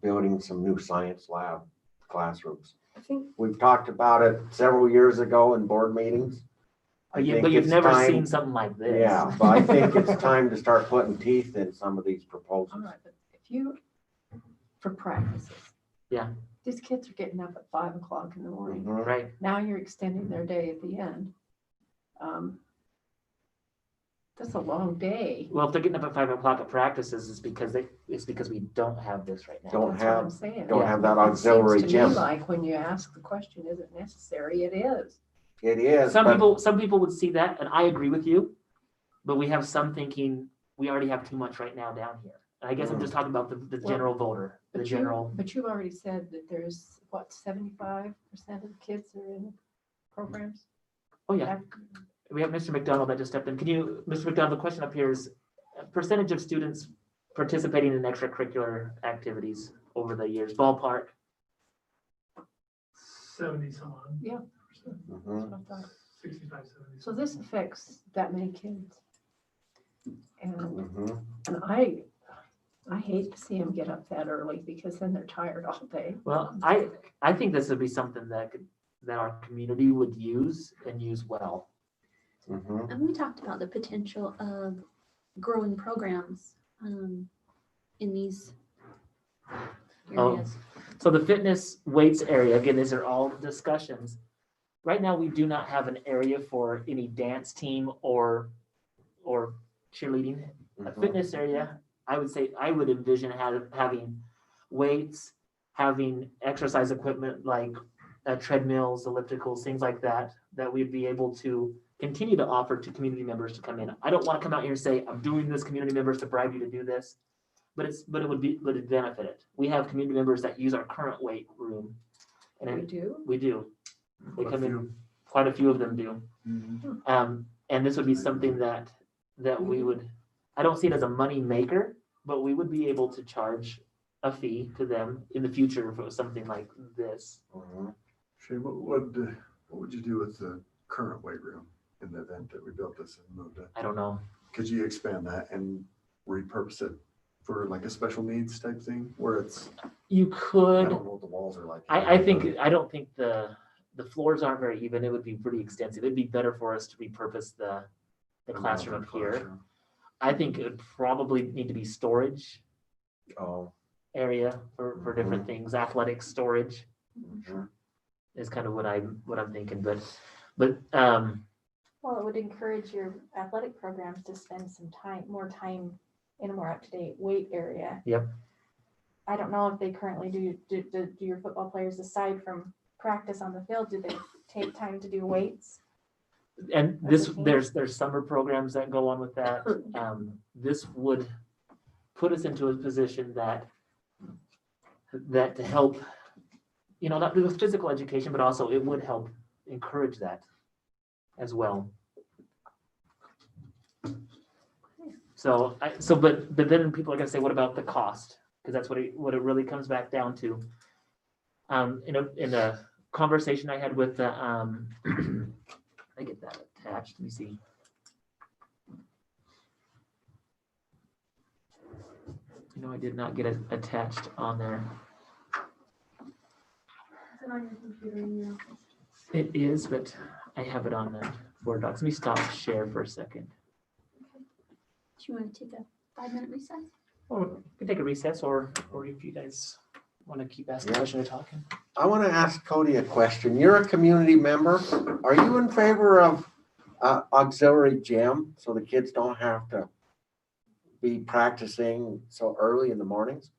building some new science lab classrooms. I think We've talked about it several years ago in board meetings. But you've it's never time- seen something like this. Yeah, but I think it's time to start putting teeth in some of these all proposals. right, but if you, for practices. Yeah. These kids are getting up at 5 o'clock in the morning. Mhm. Right. Now you're extending their day at the end. That's a long day. Well, if they're getting up at 5 o'clock at practices, it's because we don't have this right now. Don't That's what I'm have, saying. don't have that It auxiliary seems to me gym. like when you ask the question, is it necessary? It is. It is, Some but people would see that, and I agree with you, but we have some thinking we already have too much right now down here. And I guess I'm just talking about the Well, general voter, the But general. you already said that there's, what, 75% of the kids are in programs? Oh, yeah. We have Mr. McDonald that just stepped in. Can you, Mr. McDonald, the question up here is percentage of students participating in extracurricular activities over the years, ballpark? 70 some odd. Yeah. Mhm. That's what I thought. 65, 70. So this affects that many kids. And Mhm. I hate to see them get up that early because then they're tired all day. Well, I think this would be something that our community would use and use well. Mhm. And we talked about the potential of growing programs in these Oh. areas. So the fitness weights area, again, these are all discussions. Right now, we do not have an area for any dance team or cheerleading. A Mhm. fitness area, I would say, I would envision having weights, having exercise equipment like treadmills, ellipticals, things like that, that we'd be able to continue to offer to community members to come in. I don't want to come out here and say, I'm doing this, community members, to bribe you to do this, but it would benefit it. We have community members that use our current weight room. We And do. we do. They Quite a come few. in, quite a few of them do. Mhm. And this would be something that we would, I don't see it as a money maker, but we would be able to charge a fee to them in the future if it was something like this. Mhm. Shane, what would you do with the current weight room in the event that we built this and moved it? I don't know. Could you expand that and repurpose it for like a special needs type thing where it's, You I could, don't know what the walls are like. I don't think the floors aren't very even. It would be pretty extensive. It'd be better for us to repurpose the classroom up here. Classroom. I think it would probably need to be storage Oh, area for different things, athletic storage sure. is kind of what I'm thinking, but, Well, it would encourage your athletic programs to spend more time in a more up-to-date weight area. Yep. I don't know if they currently do your football players, aside from practice on the field, do they take time to do weights? and As a team? there's summer programs that go on with that. This would put us into a position that to help, not with physical education, but also it would help encourage that as well. But then people are gonna say, what about the cost? Because that's what it really comes back down to. In a conversation I had with I get that attached. Let me see. I did not get it attached on there. Is it on your computer in your office? It is, but I have it on the Word docs. Let me stop share for a second. Do you want to take a 5-minute recess? Or we can take a recess, or if you guys want to keep asking questions or talking. I want to ask Cody a question. You're a community member. Are you in favor of auxiliary gym so the kids don't have to be practicing so early in the mornings?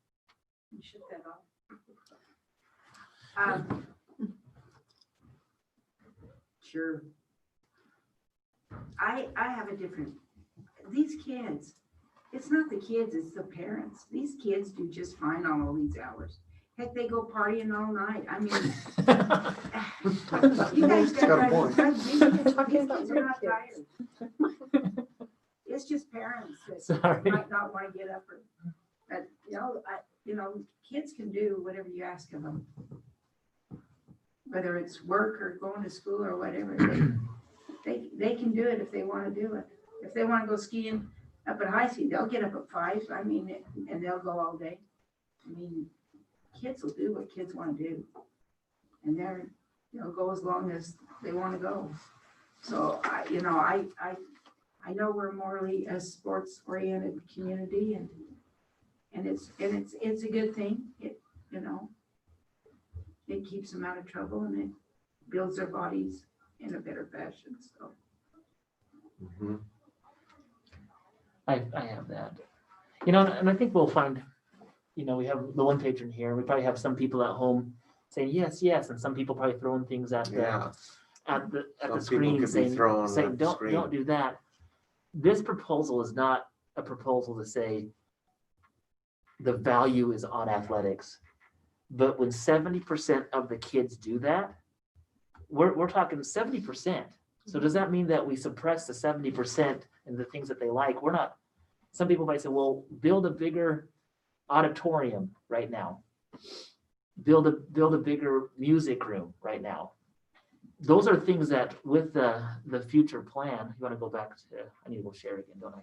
You should that off. Sure. I have a different, these kids, it's not the kids, it's the parents. These kids do just fine on all these hours. Heck, they go partying all night. I mean, you guys Got a point. these kids are not tired. It's just parents that Sorry. might not want to get up or, but, kids can do whatever you ask of them. Whether it's work or going to school or whatever, they can do it if they want to do it. If they want to go skiing up at High Sea, they'll get up at 5, and they'll go all day. Kids will do what kids want to do. And they're, go as long as they want to go. So, I know we're morally a sports-oriented community, and it's a good thing. It keeps them out of trouble, and it builds their bodies in a better fashion. So Mhm. I have that. And I think we'll find, we have the one patron here. We probably have some people at home saying yes, yes, and some people probably throwing things at the Yeah. at the Some people screen could be saying throwing at the don't screen. do that. This proposal is not a proposal to say the value is on athletics, but when 70% of the kids do that, we're talking 70%. So does that mean that we suppress the 70% and the things that they like? We're not. Some people might say, well, build a bigger auditorium right now. Build a bigger music room right now. Those are things that with the future plan, you want to go back to, I need to go share again, don't I?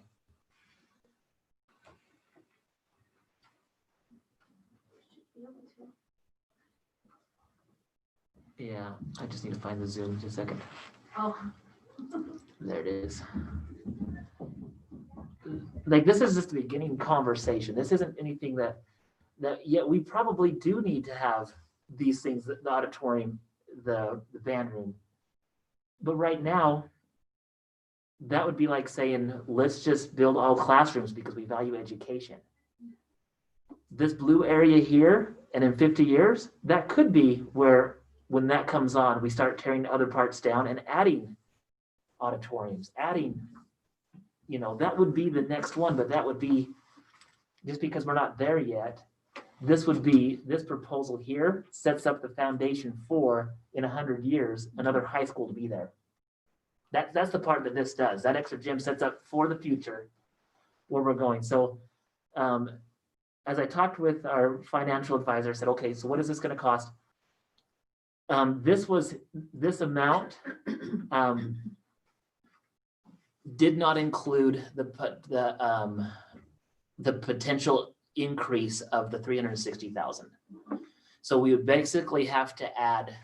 Yeah, I just need to find the Zoom, just a second. Oh, There it is. Like, this is just the beginning conversation. This isn't anything that yet we probably do need to have these things, the auditorium, the band room. But right now, that would be like saying, let's just build all classrooms because we value education. This blue area here, and in 50 years, that could be where, when that comes on, we start tearing other parts down and adding auditoriums, adding, that would be the next one, but that would be, just because we're not there yet, this proposal here sets up the foundation for, in 100 years, another high school to be there. That's the part that this does. That extra gym sets up for the future where we're going. So as I talked with our financial advisor, I said, okay, so what is this going to cost? This amount did not include the the potential increase of the 360,000. So we would basically have to add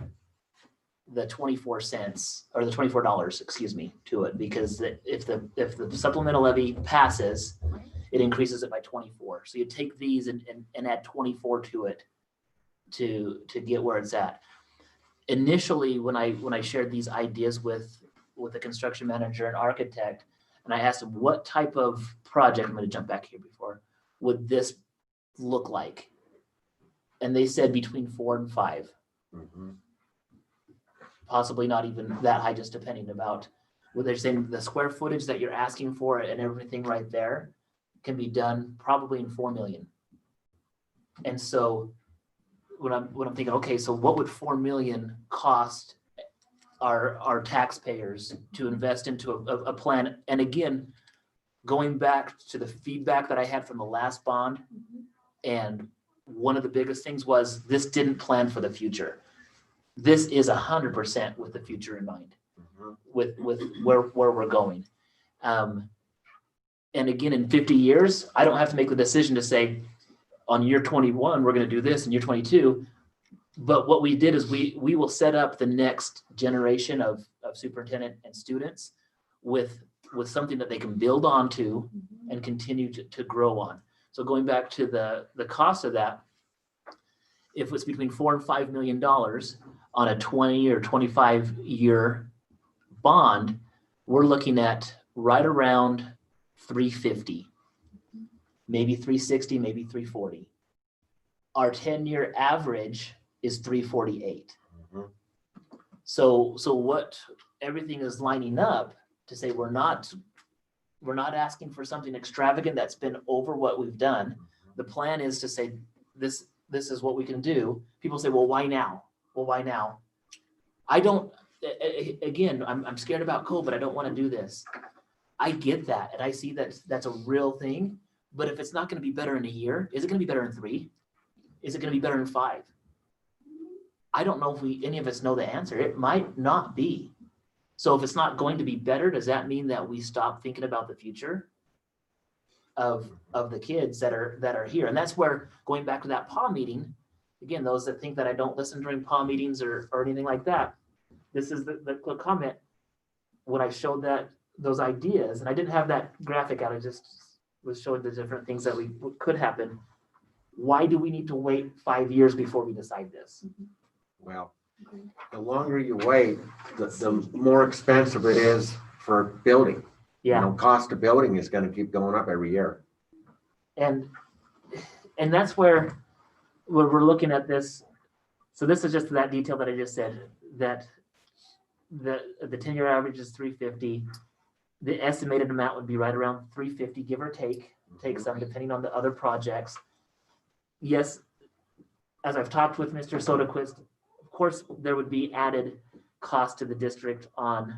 the 24 cents or the $24, excuse me, to it, because if the supplemental levy passes, it increases it by 24. So you take these and add 24 to it to get where it's at. Initially, when I shared these ideas with the construction manager and architect, and I asked them what type of project, I'm going to jump back here before, would this look like? And they said between 4 and 5. Mhm. Possibly not even that high, just depending about what they're saying. The square footage that you're asking for and everything right there can be done probably in 4 million. And so when I'm thinking, okay, so what would 4 million cost our taxpayers to invest into a plan? And again, going back to the feedback that I had from the last bond, and one of the biggest things was this didn't plan for the future. This is 100% with the future in mind, with where we're going. And again, in 50 years, I don't have to make the decision to say, on year 21, we're going to do this, and year 22. But what we did is we will set up the next generation of superintendent and students with something that they can build onto and continue to grow on. So going back to the cost of that, if it's between $4 and $5 million on a 20 or 25 year bond, we're looking at right around 350, maybe 360, maybe 340. Our 10-year average is 348. Mhm. So what everything is lining up to say we're not asking for something extravagant that's been over what we've done. The plan is to say this is what we can do. People say, well, why now? Well, why now? I don't, again, I'm scared about COVID. I don't want to do this. I get that. And I see that that's a real thing. But if it's not going to be better in a year, is it going to be better in 3? Is it going to be better in 5? I don't know if any of us know the answer. It might not be. So if it's not going to be better, does that mean that we stop thinking about the future of the kids that are here? And that's where, going back to that PAW meeting, again, those that think that I don't listen during PAW meetings or anything like that, this is the comment when I showed those ideas, and I didn't have that graphic out, I just was showing the different things that could happen. Why do we need to wait 5 years before we decide this? Well, the longer you wait, the more expensive it is for building. Yeah. You know, cost of building is going to keep going up every year. And that's where we're looking at this. So this is just that detail that I just said, that the 10-year average is 350. The estimated amount would be right around 350, give or take some, depending on the other projects. Yes, as I've talked with Mr. Soderquist, of course, there would be added cost to the district on,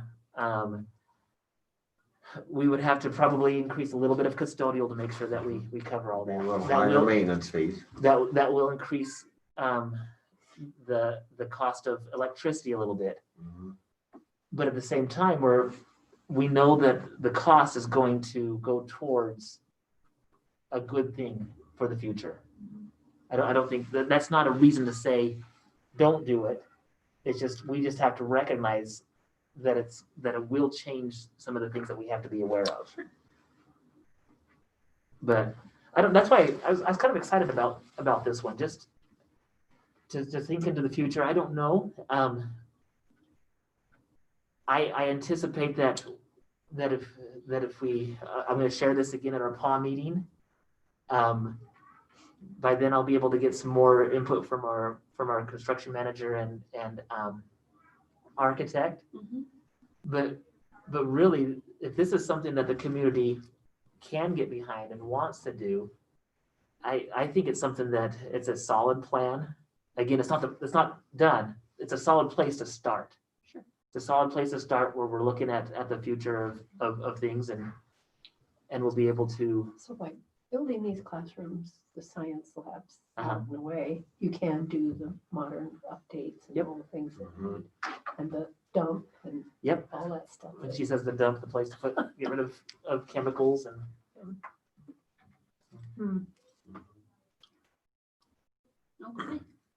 we would have to probably increase a little bit of custodial to make sure that we cover all A that. little That higher will- maintenance fees. That will increase the cost of electricity a little bit. Mhm. But at the same time, we know that the cost is going to go towards a good thing for the future. I don't think that's not a reason to say don't do it. It's just we just have to recognize that it will change some of the things that we have to be aware of. But that's why I was kind of excited about this one, just to think into the future. I don't know. I anticipate that if we, I'm going to share this again at our PAW meeting. By then I'll be able to get some more input from our construction manager and architect. But really, if this is something that the community can get behind and wants to do, I think it's something that it's a solid plan. Again, it's not done. It's a solid place to start. Sure. It's a solid place to start where we're looking at the future of things, and we'll be able to. So by building these classrooms, the science labs, Uh-huh. in a way, you can do the modern updates and Yep. all the things that you Mhm. need, and the dump and Yep. all that stuff. When she says the dump, the place to get rid of chemicals and. Okay,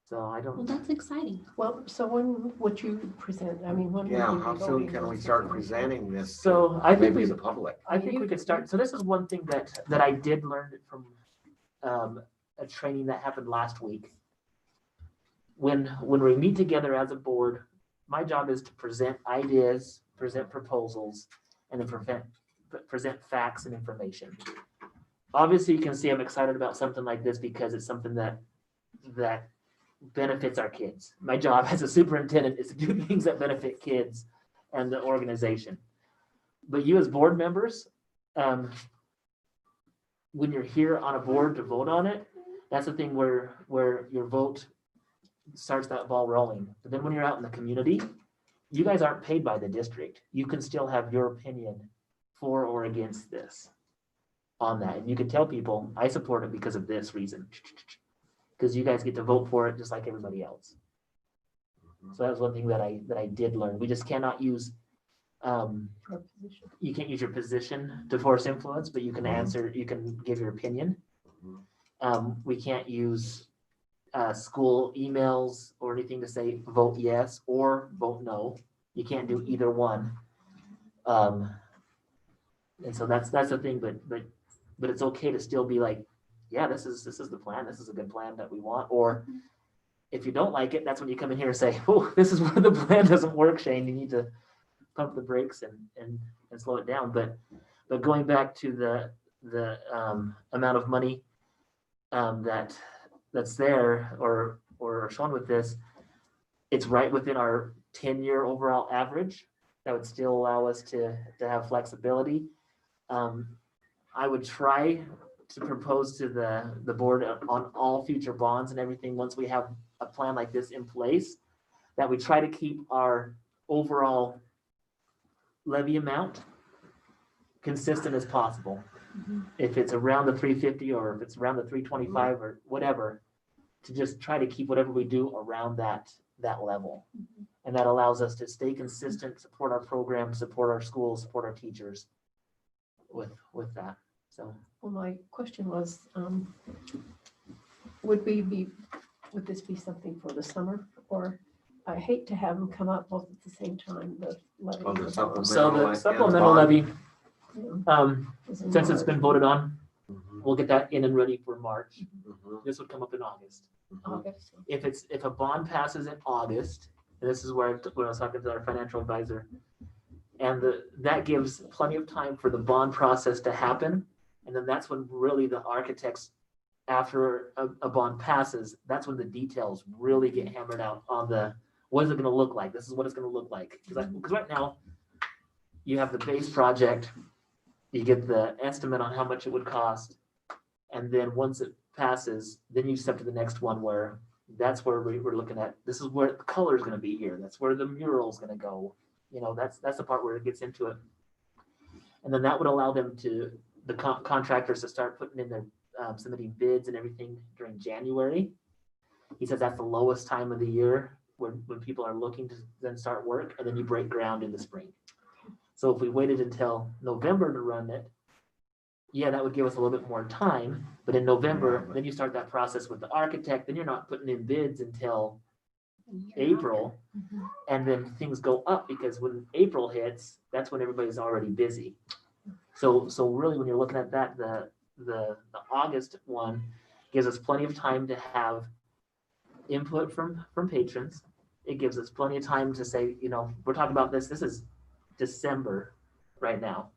So I well, don't, that's exciting. Well, so when would you present? I mean, when would Yeah, you be how soon voting can on we this start report? presenting this so to I think maybe we, the public? I think we could start, so this is one thing that I did learn from a training that happened last week. When we meet together as a board, my job is to present ideas, present proposals, and then present facts and information. Obviously, you can see I'm excited about something like this because it's something that benefits our kids. My job as a superintendent is to do things that benefit kids and the organization. But you as board members, when you're here on a board to vote on it, that's the thing where your vote starts that ball rolling. But then when you're out in the community, you guys aren't paid by the district. You can still have your opinion for or against this on that. And you can tell people, I support it because of this reason. Because you guys get to vote for it just like everybody else. So that was one thing that I did learn. We just cannot use Your position. you can't use your position to force influence, but you can you can give your opinion. We can't use school emails or anything to say vote yes or vote no. You can't do either one. And so that's the thing, but it's okay to still be like, yeah, this is the plan. This is a good plan that we want. Or if you don't like it, that's when you come in here and say, oh, this is where the plan doesn't work, Shane. You need to pump the brakes and slow it down. But going back to the amount of money that's there or shown with this, it's right within our 10-year overall average. That would still allow us to have flexibility. I would try to propose to the board on all future bonds and everything, once we have a plan like this in place, that we try to keep our overall levy amount consistent as possible. If it's around the 350 or if it's around the 325 or whatever, to just try to keep whatever we do around that level. And that allows us to stay consistent, support our program, support our schools, support our teachers with that. So Well, my question was, would this be something for the summer? Or I hate to have them come up both at the same time, the levy. Oh, the and supplemental. so the and supplemental bond. levy, is in since it's been March, voted on, Mhm, we'll get that in and ready for March. mhm, This would come up in August. mhm. August. If a bond passes in August, and this is where when I was talking to our financial advisor, and that gives plenty of time for the bond process to happen, and then that's when really the architects, after a bond passes, that's when the details really get hammered out on what is it going to look like? This is what it's going to look like. Because right now, you have the base project, you get the estimate on how much it would cost, and then once it passes, then you step to the next one where that's where we're looking at, this is where the color is going to be here. That's where the mural is going to go. That's the part where it gets into it. And then that would allow them the contractors to start putting in their submitting bids and everything during January. He says that's the lowest time of the year when people are looking to then start work, and then you break ground in the spring. So if we waited until November to run it, yeah, that would give us a little bit more time. But in November, then you start that process with the architect, then you're not putting in bids until April. And then things go up because when April hits, that's when everybody's already busy. So really when you're looking at that, the August one gives us plenty of time to have input from patrons. It gives us plenty of time to say, we're talking about this is December right now.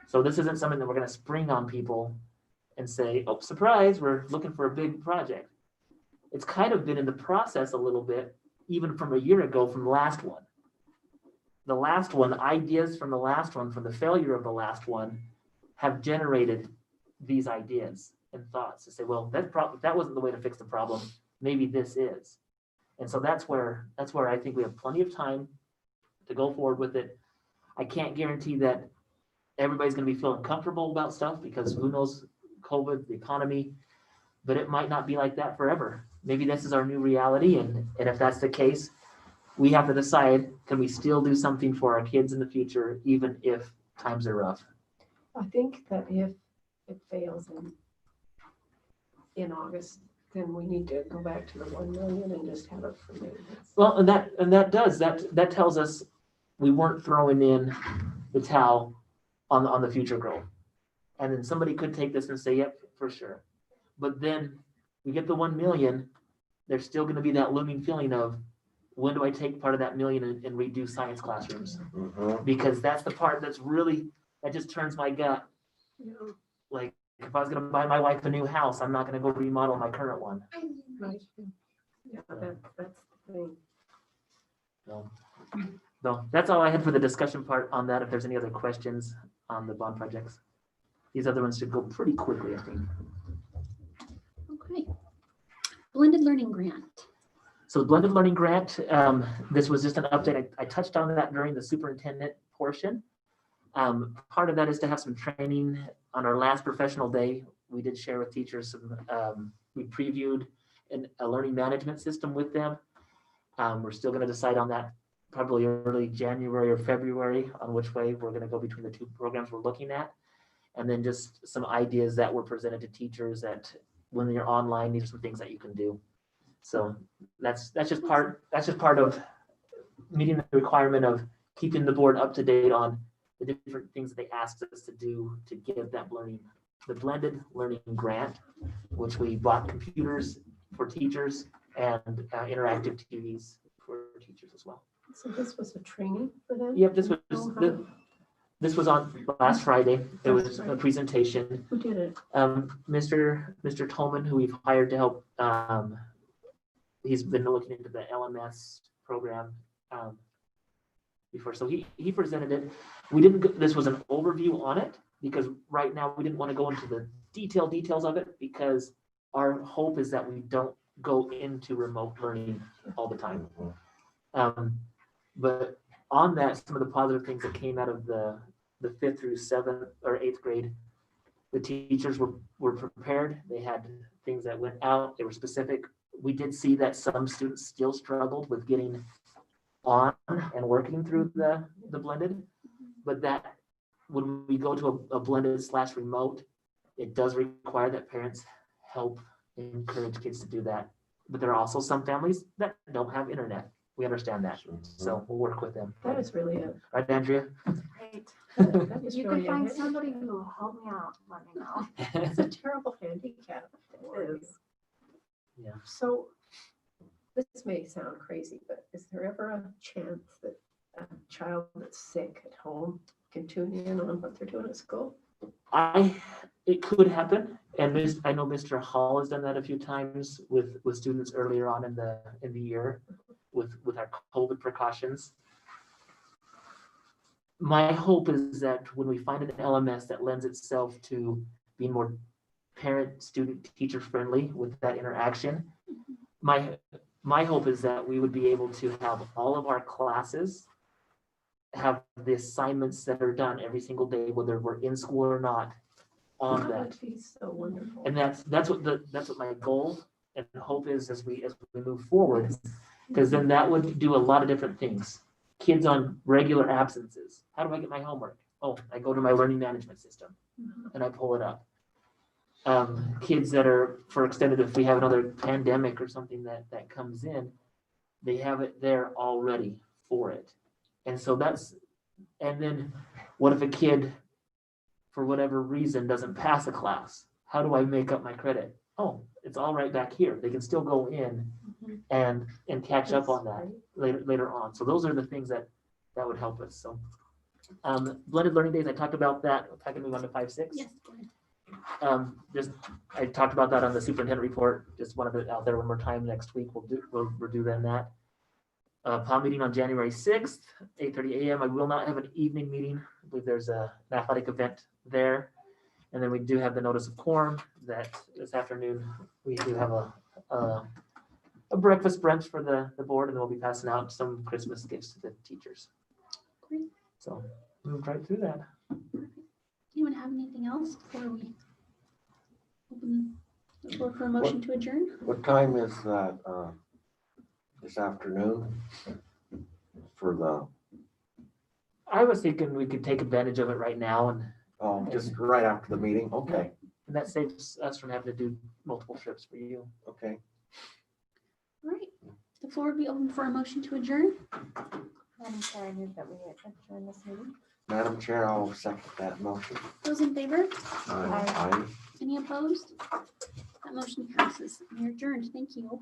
So this isn't something that we're going to spring on people and say, oh, surprise, we're looking for a big project. It's kind of been in the process a little bit, even from a year ago from the last one. The last one, ideas from the last one, from the failure of the last one, have generated these ideas and thoughts to say, well, that wasn't the way to fix the problem. Maybe this is. And so that's where I think we have plenty of time to go forward with it. I can't guarantee that everybody's going to be feeling comfortable about stuff because who knows, COVID, the economy, but it might not be like that forever. Maybe this is our new reality. And if that's the case, we have to decide, can we still do something for our kids in the future, even if times are rough? I think that if it fails in August, then we need to go back to the 1 million and just have it for maintenance. Well, and that tells us we weren't throwing in the towel on the future growth. And then somebody could take this and say, yep, for sure. But then we get the 1 million, there's still gonna be that looming feeling of, when do I take part of that million and redo science classrooms? Because that's the part that's really, that just turns my gut. You know, Like, if I was gonna buy my wife a new house, I'm not gonna go remodel my current one. right. Yeah, that's the thing. So that's all I had for the discussion part on that. If there's any other questions on the bond projects. These other ones should go pretty quickly, I think. Okay. Blended learning grant. So the blended learning grant, this was just an update. I touched on that during the superintendent portion. Part of that is to have some training on our last professional day. We did share with teachers some, we previewed a learning management system with them. We're still gonna decide on that probably early January or February on which way we're gonna go between the two programs we're looking at. And then just some ideas that were presented to teachers that when you're online, these are some things that you can do. So that's just part of meeting the requirement of keeping the board up to date on the different things that they asked us to do to give that the blended learning grant, which we bought computers for teachers and interactive TVs for teachers as well. So this was a training for them? Yep, this was on last Friday. It was a presentation. Who did it? Mr. Tolman, who we've hired to help, he's been looking into the LMS program before. So he presented it. This was an overview on it because right now we didn't want to go into the details of it because our hope is that we don't go into remote learning all the time. But on that, some of the positive things that came out of the 5th through 7th or 8th grade, the teachers were prepared. They had things that went out. They were specific. We did see that some students still struggled with getting on and working through the blended, but that when we go to a blended / remote, it does require that parents help encourage kids to do that. But there are also some families that don't have internet. We understand that. So we'll work with them. That is really a. Right, Andrea? Right. That is You really can a find hit. somebody who will help me out, let me know. It's a terrible handicap. It is. Yeah. So this may sound crazy, but is there ever a chance that a child that's sick at home can tune in on what they're doing at school? It could happen, and I know Mr. Hall has done that a few times with students earlier on in the year with our COVID precautions. My hope is that when we find an LMS that lends itself to being more parent, student, teacher friendly with that interaction, my hope is that we would be able to have all of our classes have the assignments that are done every single day, whether we're in school or not, on That that. would be so wonderful. And that's what my goal and hope is as we move forward, because then that would do a lot of different things. Kids on regular absences. How do I get my homework? Oh, I go to my learning management system and I pull it up. Kids that are for extended, if we have another pandemic or something that comes in, they have it there already for it. And so and then what if a kid, for whatever reason, doesn't pass a class? How do I make up my credit? Oh, it's all right back here. They can still go in and catch up on that later on. So those are the things that would help us. So blended learning days, I talked about that. If I can move on to 5-6. Yes, go ahead. I talked about that on the superintendent report. Just wanted it out there one more time. Next week we'll do then that. POM meeting on January 6th, 8:30 a.m. I will not have an evening meeting. I believe there's an athletic event there. And then we do have the notice of quorum that this afternoon we do have a breakfast brunch for the board, and then we'll be passing out some Christmas gifts to the teachers. Great. So moved right through that. Anyone have anything else before we open the floor for a motion to adjourn? What time is that, this afternoon? For I was thinking we could take advantage of it right now and just right after the meeting? Okay. And that saves us from having to do multiple trips for you. Okay. All right, the floor will be open for a motion to adjourn. I'm sorry, I move that we adjourn this meeting. Madam Chair, I'll second that motion. Those in favor? Aye. Any opposed? That motion passes. You're adjourned. Thank you.